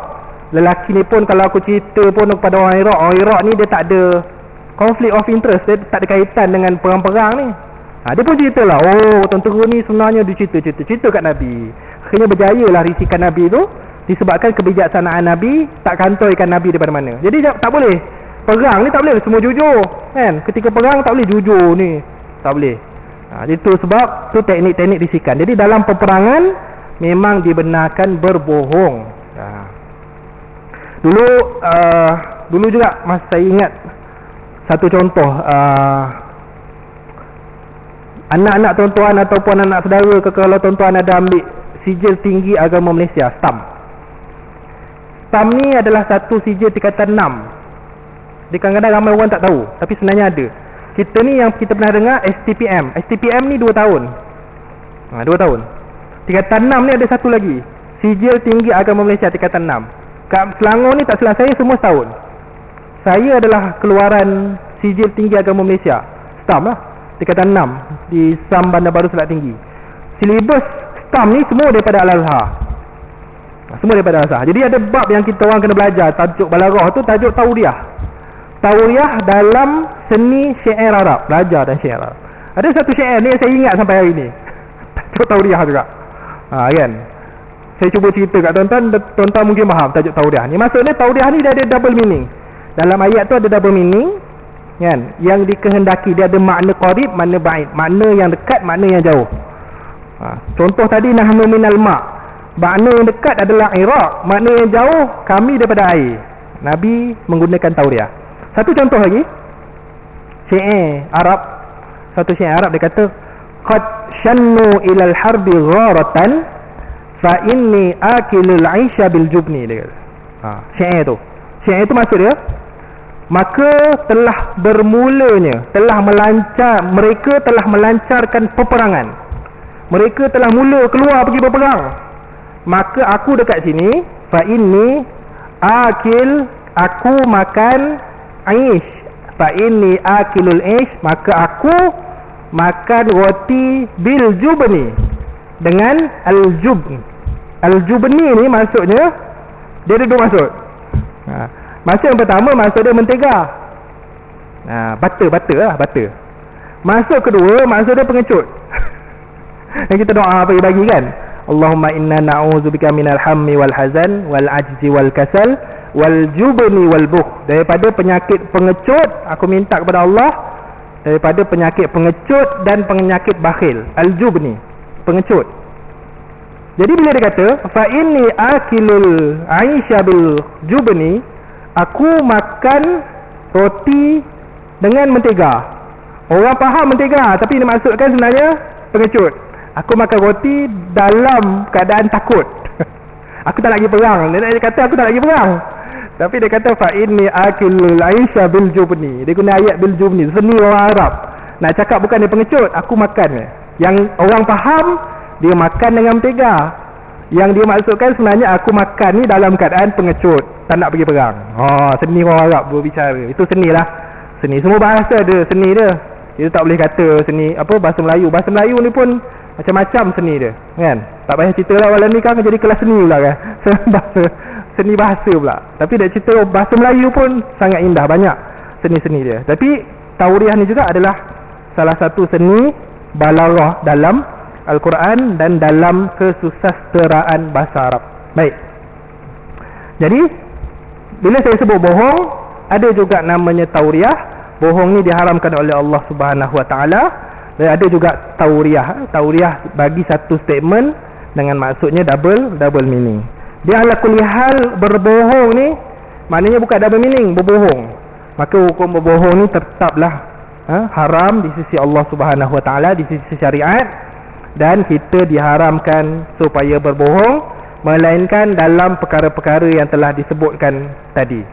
lelaki ni pun kalau aku cerita pun kepada orang Iraq ni dia tak ada conflict of interest, dia tak ada kaitan dengan perang-perang ni. Dia pun ceritalah, tentera ni sebenarnya dia cerita kat Nabi. Akhirnya berjayalah risikan Nabi tu, disebabkan kebijaksanaan Nabi, tak kantoikan Nabi daripada mana. Jadi tak boleh, perang ni tak boleh semua jujur kan. Ketika perang tak boleh jujur ni, tak boleh. Itu sebab tu teknik-teknik risikan. Jadi dalam peperangan memang dibenarkan berbohong. Dulu juga masa saya ingat satu contoh, anak-anak tuan-tuan ataupun anak saudara ke, kalau tuan-tuan ada ambil sijil tinggi agama Malaysia, STAM. STAM ni adalah satu sijil tingkatan 6. Kadang-kadang ramai orang tak tahu, tapi sebenarnya ada. Kita ni yang kita pernah dengar STPM. STPM ni 2 tahun. 2 tahun. Tingkatan 6 ni ada satu lagi, sijil tinggi agama Malaysia tingkatan 6. Kat Selangor ni tak salah saya semua setahun. Saya adalah keluaran sijil tinggi agama Malaysia, STAM lah, tingkatan 6 di SAM Bandar Baru Selat Tinggi. Silibus STAM ni semua daripada Al-Azhar. Semua daripada Al-Azhar. Jadi ada bab yang kita orang kena belajar. Tajuk Balaghah tu tajuk tauriah. Tauriah dalam seni syair Arab. Belajar dan syair Arab. Ada satu syair ni yang saya ingat sampai hari ni. Tajuk tauriah juga. Kan? Saya cuba cerita kat tuan-tuan, tuan-tuan mungkin faham tajuk tauriah ni. Maksudnya tauriah ni dia ada double meaning. Dalam ayat tu ada double meaning, kan? Yang dikehendaki, dia ada makna qarib, makna ba'id, makna yang dekat, makna yang jauh. Contoh tadi nahnu minal ma', makna yang dekat adalah Iraq, makna yang jauh kami daripada air. Nabi menggunakan tauriah. Satu contoh lagi, syair Arab. Satu syair Arab dia kata, qad shannu ilal harbi gharatan fa inni akilul 'aisha bil jubni, dia kata. Syair tu. Syair itu maksud dia, maka telah bermulanya, mereka telah melancarkan peperangan. Mereka telah mula keluar pergi berperang. Maka aku dekat sini, fa inni akil, aku makan aish. Fa inni akilul aish, maka aku makan roti bil jubni, dengan al-jubn. Al-jubni ni maksudnya dia ada 2 maksud. Maksud yang pertama, maksud dia mentega. Butter lah, butter. Maksud kedua, maksud dia pengecut. Yang kita doa bagi kan, Allahumma inna na'udzubika minal hammi wal hazan wal ajzi wal kasal wal jubni wal bukh. Daripada penyakit pengecut, aku minta kepada Allah daripada penyakit pengecut dan penyakit bakhil. Al-jubni, pengecut. Jadi bila dia kata fa inni akilul 'aisha bil jubni, aku makan roti dengan mentega. Orang faham mentega, tapi dia maksudkan sebenarnya pengecut. Aku makan roti dalam keadaan takut. Aku tak nak pergi perang. Dia kata aku tak nak pergi perang, tapi dia kata fa inni akilul 'aisha bil jubni. Dia guna ayat bil jubni, seni orang Arab. Nak cakap bukan dia pengecut, aku makan. Yang orang faham, dia makan dengan mentega. Yang dia maksudkan sebenarnya aku makan ni dalam keadaan pengecut, tak nak pergi perang. Seni orang Arab berbicara. Itu seni lah. seni. Semua bahasa ada seni dia. Kita tak boleh kata seni apa bahasa Melayu. Bahasa Melayu ni pun macam-macam seni dia, kan? Tak payah cerita lah Malam ni kan jadi kelas seni pula kan. Bahasa, seni bahasa pula. Tapi dia cerita bahasa Melayu pun sangat indah, banyak seni-seni dia. Tapi tauriah ni juga adalah salah satu seni balaghah dalam Al-Quran dan dalam kesusasteraan bahasa Arab. Baik. Jadi bila saya sebut bohong, ada juga namanya tauriah. Bohong ni diharamkan oleh Allah Subhanahu Wa Taala. Dan ada juga tauriah. Tauriah bagi satu statement dengan maksudnya double meaning. Dia ala kulli hal berbohong ni maknanya bukan double meaning, berbohong. Maka hukum berbohong ni tetaplah haram di sisi Allah Subhanahu Wa Taala, di sisi syariat, dan kita diharamkan supaya berbohong melainkan dalam perkara-perkara yang telah disebutkan tadi.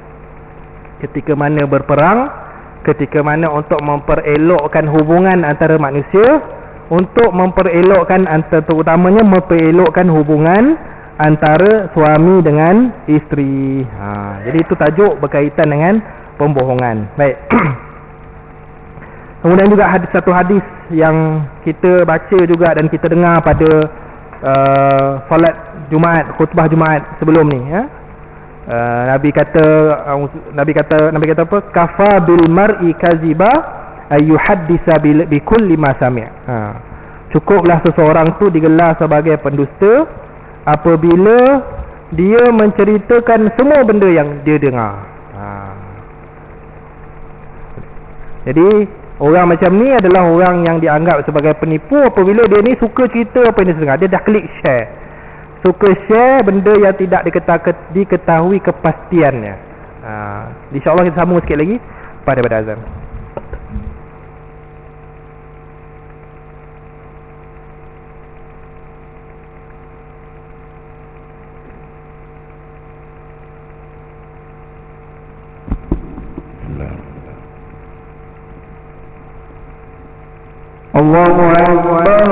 Ketika mana berperang, ketika mana untuk memperelokkan hubungan antara manusia, untuk memperelokkan terutamanya memperelokkan hubungan antara suami dengan isteri. Jadi itu tajuk berkaitan dengan pembohongan. Baik. Kemudian juga satu hadis yang kita baca juga dan kita dengar pada solat Jumaat, khutbah Jumaat sebelum ni, Nabi kata apa? Kafa bil mar'i kaziba ayyuhaddisa bi kulli ma sami'. Cukuplah seseorang tu digelar sebagai pendusta apabila dia menceritakan semua benda yang dia dengar. Jadi orang macam ni adalah orang yang dianggap sebagai penipu apabila dia ni suka cerita apa yang dia dengar. Dia dah klik share. Suka share benda yang tidak diketahui kepastiannya. InsyaAllah kita sambung sikit lagi pada azan. Allahu Akbar,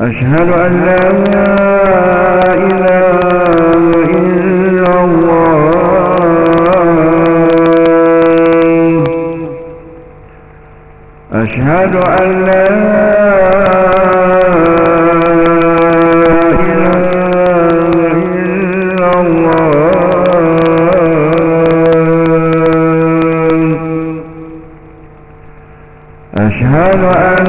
أشهد أن لا إله إلا الله أشهد أن لا أشهد أن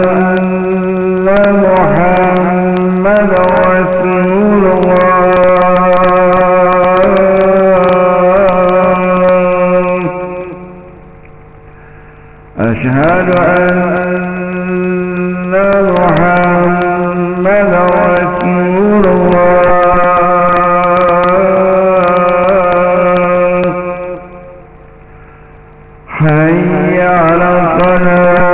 محمد رسول الله أشهد أن محمد رسول الله حي على الصلاة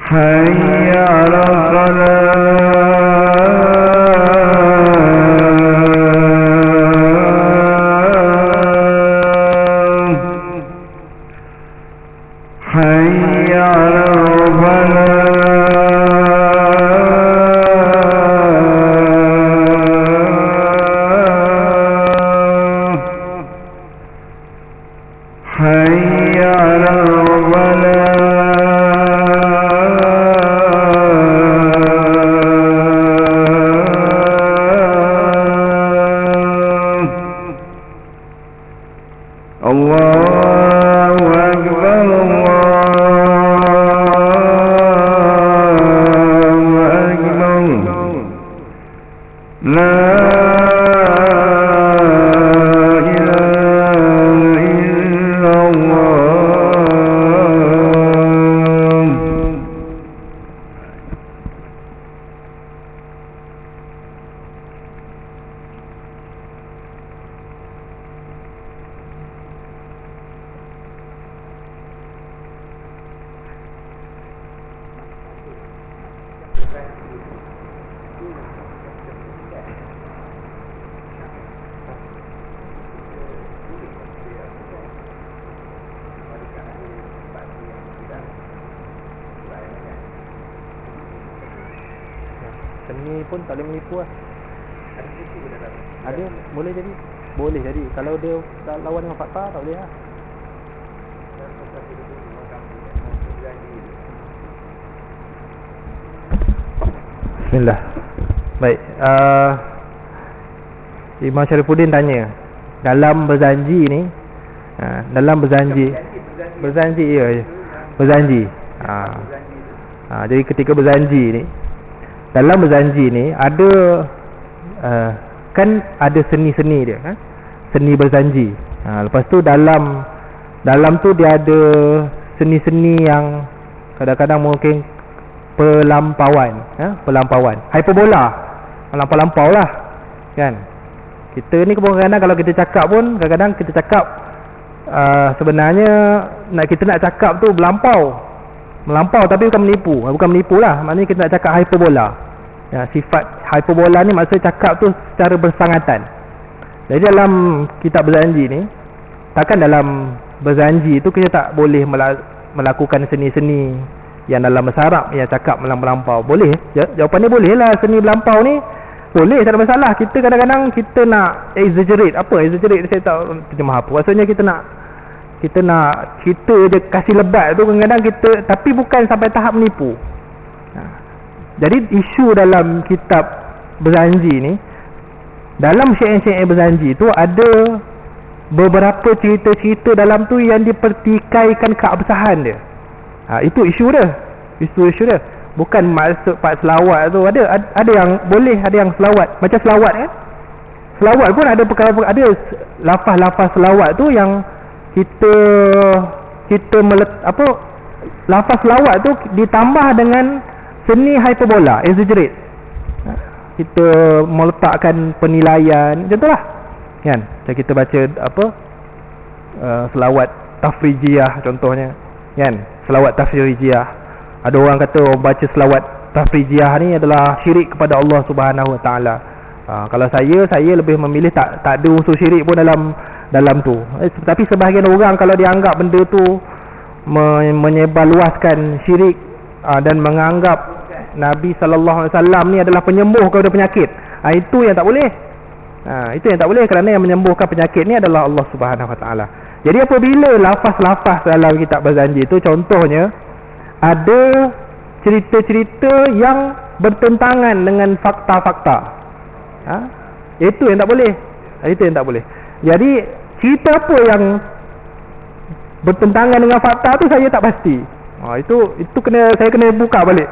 حي على الصلاة حي على الفلاح حي على الله أكبر الله أكبر لا إله إلا الله Seni pun tak boleh menipu lah. Ada, boleh jadi. Boleh jadi. Kalau dia tak lawan dengan fakta, tak boleh lah. Bismillah. Baik, Imam Syarifuddin tanya, dalam berjanji ni, dalam berjanji ya, berjanji. Jadi ketika berjanji ni, dalam berjanji ni ada kan ada seni-seni dia, seni berjanji. Lepas tu dalam tu dia ada seni-seni yang kadang-kadang mungkin pelampauan, hyperbola, melampau-lampau lah kan. Kita ni kadang-kadang kalau kita cakap pun, kadang-kadang kita cakap sebenarnya kita nak cakap tu melampau tapi bukan menipu lah. Maknanya kita nak cakap hyperbola ya, sifat hyperbola ni maksudnya cakap tu secara bersangatan. Jadi dalam kitab berjanji ni, takkan dalam berjanji tu kita tak boleh melakukan seni-seni yang dalam bahasa Arab yang cakap melampau. Boleh? Jawapannya boleh lah. Seni melampau ni boleh, tak ada masalah. Kita kadang-kadang kita nak exaggerate. Apa exaggerate? Saya tak terjemah apa. Maksudnya kita nak cerita je kasih lebat tu kadang-kadang kita, tapi bukan sampai tahap menipu. Jadi isu dalam kitab berjanji ni, dalam syair-syair berjanji tu ada beberapa cerita-cerita dalam tu yang dipertikaikan keabsahan dia. Itu isu dia. Bukan maksud part selawat tu. Ada yang boleh, ada yang selawat. Macam selawat kan. Selawat pun ada perkara, ada lafaz-lafaz selawat tu yang kita lafaz selawat tu ditambah dengan seni hyperbola, exaggerate. Kita meletakkan penilaian macam tu lah kan. Macam kita baca selawat tafrijiyah contohnya kan, selawat tafrijiyah. Ada orang kata orang baca selawat tafrijiyah ni adalah syirik kepada Allah Subhanahu Wa Taala. Kalau saya lebih memilih tak ada unsur syirik pun dalam tu. Tapi sebahagian orang kalau dianggap benda tu menyebarluaskan syirik dan menganggap Nabi sallallahu alaihi wasallam ni adalah penyembuh kepada penyakit, itu yang tak boleh. Itu yang tak boleh, kerana yang menyembuhkan penyakit ni adalah Allah Subhanahu Wa Taala. Jadi apabila lafaz-lafaz dalam kitab berjanji itu, contohnya ada cerita-cerita yang bertentangan dengan fakta-fakta, itu yang tak boleh. Itu yang tak boleh. Jadi cerita apa yang bertentangan dengan fakta tu saya tak pasti. Itu saya kena buka balik.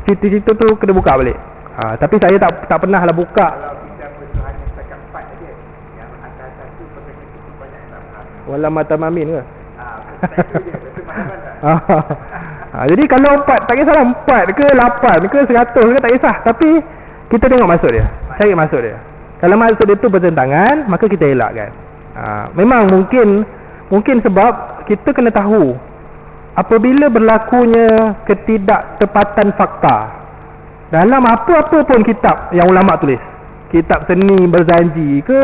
Cerita-cerita tu kena buka balik. Tapi saya tak pernah lah buka. Wala matamamin ke? Jadi kalau 4, tak kisahlah 4 ke 8 ke 100 ke, tak kisah. Tapi kita tengok maksud dia, cari maksud dia. Kalau maksud dia tu bertentangan, maka kita elakkan. Memang mungkin sebab kita kena tahu apabila berlakunya ketidaktepatan fakta dalam apa-apa pun kitab yang ulama tulis, kitab seni berjanji ke,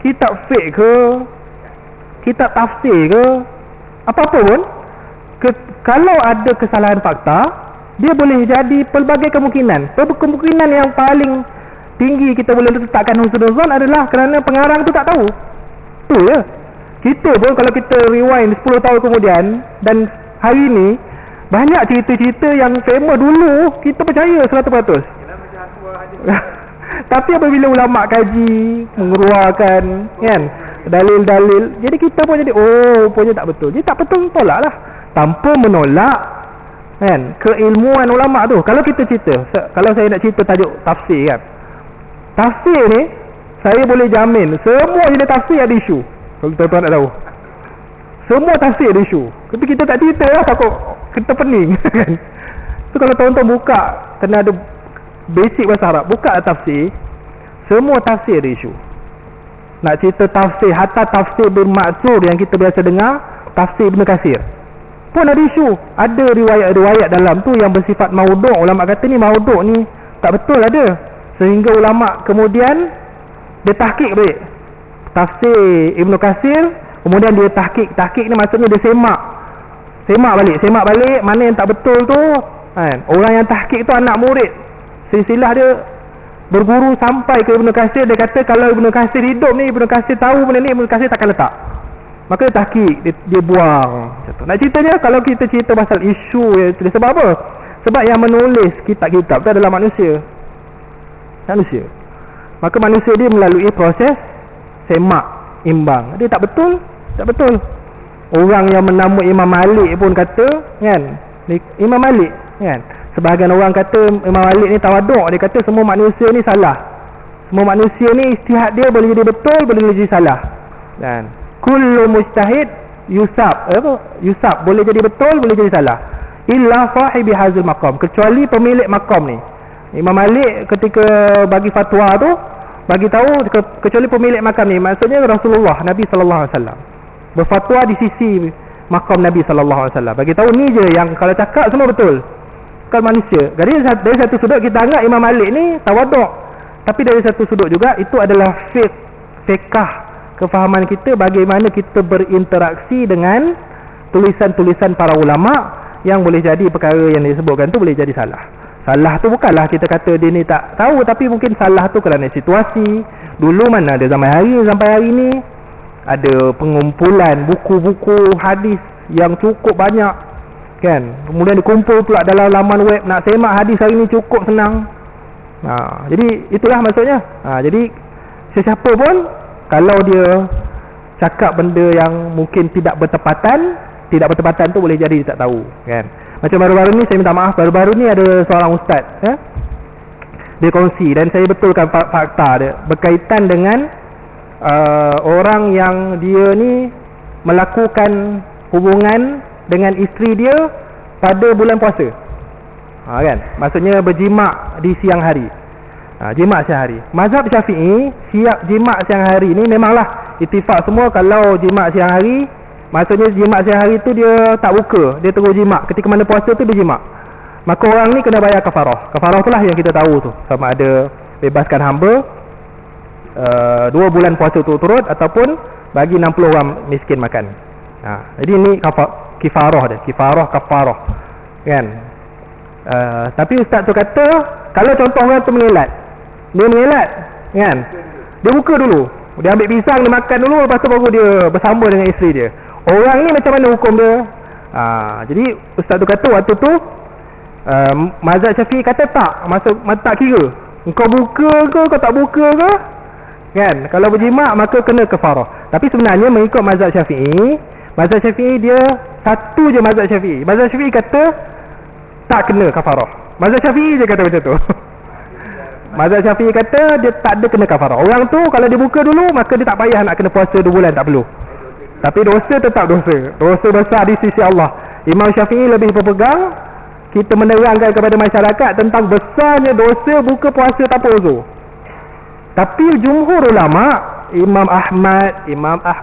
kitab fiqh ke, kitab tafsir ke, apa-apa pun, kalau ada kesalahan fakta, dia boleh jadi pelbagai kemungkinan. Kemungkinan yang paling tinggi kita boleh letakkan husnuzon adalah kerana pengarang tu tak tahu. Tu je. Kita pun kalau kita rewind 10 tahun kemudian, dan hari ni banyak cerita-cerita yang famous dulu kita percaya 100%. Tapi apabila ulama kaji, mengeluarkan kan dalil-dalil, jadi kita pun jadi punya tak betul. Jadi tak betul, tolak lah, tanpa menolak kan keilmuan ulama tu. Kalau kita cerita, kalau saya nak cerita tajuk tafsir kan, tafsir ni saya boleh jamin semua jenis tafsir ada isu. Kalau tuan-tuan nak tahu, semua tafsir ada isu. Tapi kita tak cerita lah, takut kita pening kan. So kalau tuan-tuan buka, kena ada basic bahasa Arab, buka tafsir, semua tafsir ada isu. Nak cerita tafsir, hatta tafsir bin Ma'thur yang kita biasa dengar, tafsir Ibn Katsir pun ada isu. Ada riwayat-riwayat dalam tu yang bersifat maudhu'. Ulama kata ni maudhu', ni tak betul ada. Sehingga ulama kemudian dia tahqiq balik tafsir Ibn Katsir, kemudian dia tahqiq ni maksudnya dia semak balik mana yang tak betul tu kan. Orang yang tahqiq tu anak murid silsilah dia berguru sampai ke Ibnu Katsir. Dia kata kalau Ibnu Katsir hidup ni, Ibnu Katsir tahu benda ni, Ibnu Katsir takkan letak. Maka dia tahqiq, dia buang macam tu. Nak ceritanya, kalau kita cerita pasal isu yang tulis, sebab apa? Sebab yang menulis kitab-kitab tu adalah manusia. Maka manusia dia melalui proses semak, imbang. Dia tak betul. Orang yang menama Imam Malik pun kata, kan, Imam Malik, kan, sebahagian orang kata Imam Malik ni tawaduk. Dia kata semua manusia ni salah. Semua manusia ni ijtihad dia boleh jadi betul, boleh jadi salah. Kan? Kullu mujtahid yusab, boleh jadi betul, boleh jadi salah. Illa sahibi hazil maqam, kecuali pemilik maqam ni. Imam Malik ketika bagi fatwa tu bagi tahu kecuali pemilik makam ni, maksudnya Rasulullah, Nabi sallallahu alaihi wasallam berfatwa di sisi makam Nabi sallallahu alaihi wasallam, bagi tahu ni je yang kalau cakap semua betul. Bukan manusia. Jadi dari satu sudut kita anggap Imam Malik ni tawaduk, tapi dari satu sudut juga itu adalah fiqh, kefahaman kita bagaimana kita berinteraksi dengan tulisan-tulisan para ulama yang boleh jadi perkara yang disebutkan tu boleh jadi salah. Salah tu bukanlah kita kata dia ni tak tahu, tapi mungkin salah tu kerana situasi. Dulu mana ada zaman sampai hari ni ada pengumpulan buku-buku hadis yang cukup banyak, kan, kemudian dikumpul pula dalam laman web. Nak semak hadis hari ni cukup senang. Jadi itulah maksudnya. Jadi sesiapa pun kalau dia cakap benda yang mungkin tidak bertepatan tu boleh jadi dia tak tahu, kan. Macam baru-baru ni, saya minta maaf, baru-baru ni ada seorang ustaz, dia kongsi dan saya betulkan fakta dia berkaitan dengan orang yang dia ni melakukan hubungan dengan isteri dia pada bulan puasa, kan, maksudnya berjimak di siang hari, jimak siang hari. Mazhab Syafi'i, siap jimak siang hari ni memanglah ittifaq semua kalau jimak siang hari, maksudnya jimak siang hari tu dia tak buka, dia terus jimak. Ketika mana puasa tu dia jimak, maka orang ni kena bayar kafarah. Kafarah tu lah yang kita tahu tu, sama ada bebaskan hamba 2 bulan puasa turut-turut ataupun bagi 60 orang miskin makan. Jadi ni kifarah dia, kafarah, kan. Tapi ustaz tu kata kalau contoh orang tu mengelat, kan, dia buka dulu, dia ambil pisang, dia makan dulu, lepas tu baru dia bersama dengan isteri dia. Orang ni macam mana hukum dia? Jadi ustaz tu kata waktu tu mazhab Syafi'i kata tak, tak kira engkau buka ke kau tak buka ke, kan. Kalau berjimak maka kena kafarah. Tapi sebenarnya mengikut mazhab Syafi'i dia satu je mazhab Syafi'i. Mazhab Syafi'i kata tak kena kafarah. Mazhab Syafi'i je kata macam tu. Mazhab Syafi'i kata dia tak ada kena kafarah. Orang tu kalau dia buka dulu maka dia tak payah nak kena puasa 2 bulan, tak perlu. Tapi dosa tetap dosa besar di sisi Allah. Imam Syafi'i lebih berpegang kita menerangkan kepada masyarakat tentang besarnya dosa buka puasa tanpa uzur. Tapi jumhur ulama, Imam Ahmad,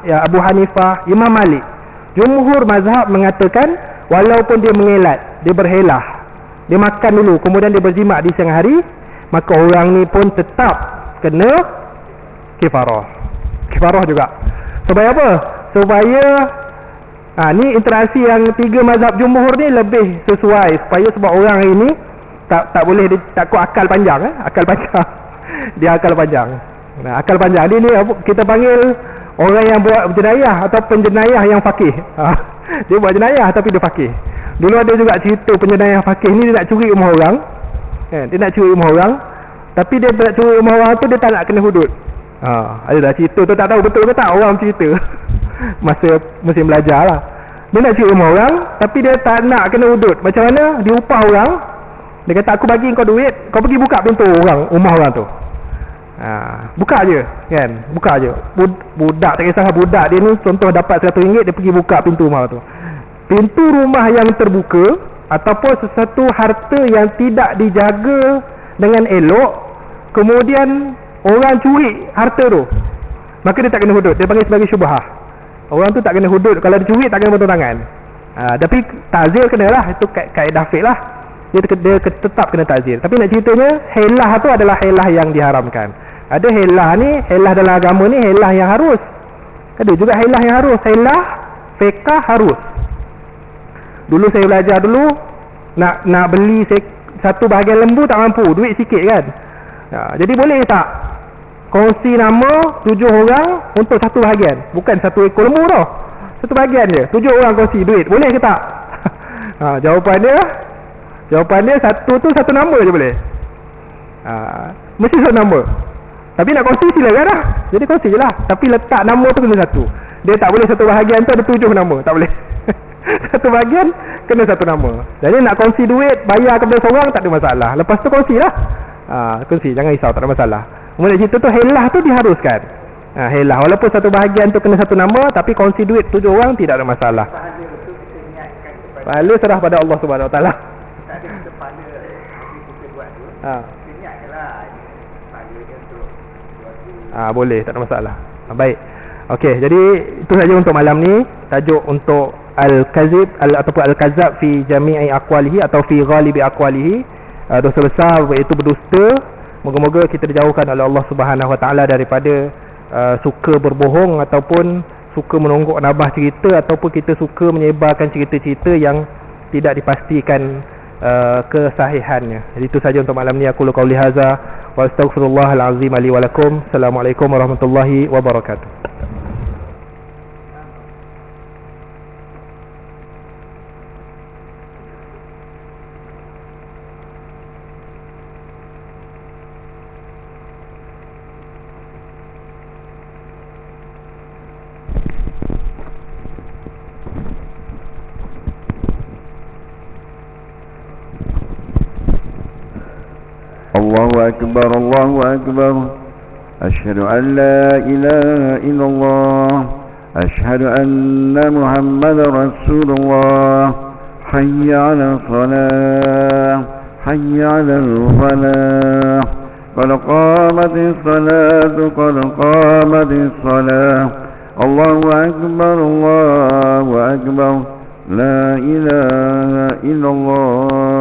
Abu Hanifah, Imam Malik, jumhur mazhab mengatakan walaupun dia mengelat, dia berhelah, dia makan dulu kemudian dia berjimak di siang hari, maka orang ni pun tetap kena kifarah juga. Supaya apa? Supaya ni interaksi yang 3 mazhab jumhur ni lebih sesuai, sebab orang ini tak boleh takut akal panjang, dia akal panjang. Akal panjang dia ni kita panggil orang yang buat jenayah atau penjenayah yang faqih. Dia buat jenayah tapi dia faqih. Dulu ada juga cerita penjenayah faqih ni, dia nak curi rumah orang, tapi dia nak curi rumah orang tu dia tak nak kena hudud. Ada dah cerita tu, tak tahu betul ke tak, orang cerita masa musim belajar lah. Dia nak curi rumah orang tapi dia tak nak kena hudud. Macam mana? Dia upah orang, dia kata aku bagi kau duit, kau pergi buka pintu rumah orang tu. Buka je, kan, buka je. Budak, tak kisahlah budak dia ni, contoh dapat RM100, dia pergi buka pintu rumah tu. Pintu rumah yang terbuka ataupun sesuatu harta yang tidak dijaga dengan elok, kemudian orang curi harta tu, maka dia tak kena hudud. Dia panggil sebagai syubhah. Orang tu tak kena hudud, kalau dia curi tak kena potong tangan. Tapi ta'zir kena lah, itu kaedah fiqh lah. Dia tetap kena ta'zir. Tapi nak ceritanya, helah tu adalah helah yang diharamkan. Ada helah ni, helah dalam agama ni helah yang harus. Ada juga helah yang harus. Helah fiqh harus. Dulu saya belajar dulu, nak beli satu bahagian lembu tak mampu, duit sikit kan. Jadi boleh tak kongsi nama 7 orang untuk satu bahagian, bukan satu ekor lembu tau, satu bahagian je, 7 orang kongsi duit, boleh ke tak? Jawapan dia satu nama je boleh. Mesti satu nama. Tapi nak kongsi silakan lah. Jadi kongsi je lah. Tapi letak nama tu kena satu. Dia tak boleh satu bahagian tu ada 7 nama, tak boleh. Satu bahagian kena satu nama. Jadi nak kongsi duit, bayar kepada seorang tak ada masalah. Lepas tu kongsi lah. Kongsi, jangan risau, tak ada masalah. Kemudian situ tu helah tu diharuskan. Helah walaupun satu bahagian tu kena satu nama, tapi kongsi duit 7 orang tidak ada masalah. Pahala serah pada Allah Subhanahu Wa Taala. Tak ada kita pahala kita buat tu. Kita ingatkanlah pahala dia untuk buat tu. Boleh, tak ada masalah. Baik. Okey, jadi itu saja untuk malam ni. Tajuk untuk al-kazib ataupun al-kazab fi jami'i aqwalihi atau fi ghalibi aqwalihi, dosa besar iaitu berdusta. Moga-moga kita dijauhkan oleh Allah Subhanahu Wa Taala daripada suka berbohong ataupun suka menonggok nabah cerita, ataupun kita suka menyebarkan cerita-cerita yang tidak dipastikan kesahihannya. Jadi itu saja untuk malam ni. Aku qauli hadza wa astaghfirullahal azim li wa lakum. Assalamualaikum warahmatullahi wabarakatuh. الله أكبر الله أكبر أشهد أن لا إله إلا الله أشهد أن محمد رسول الله حي على الصلاة حي على الفلاح قد قامت الصلاة قد قامت الصلاة الله أكبر لا إله إلا الله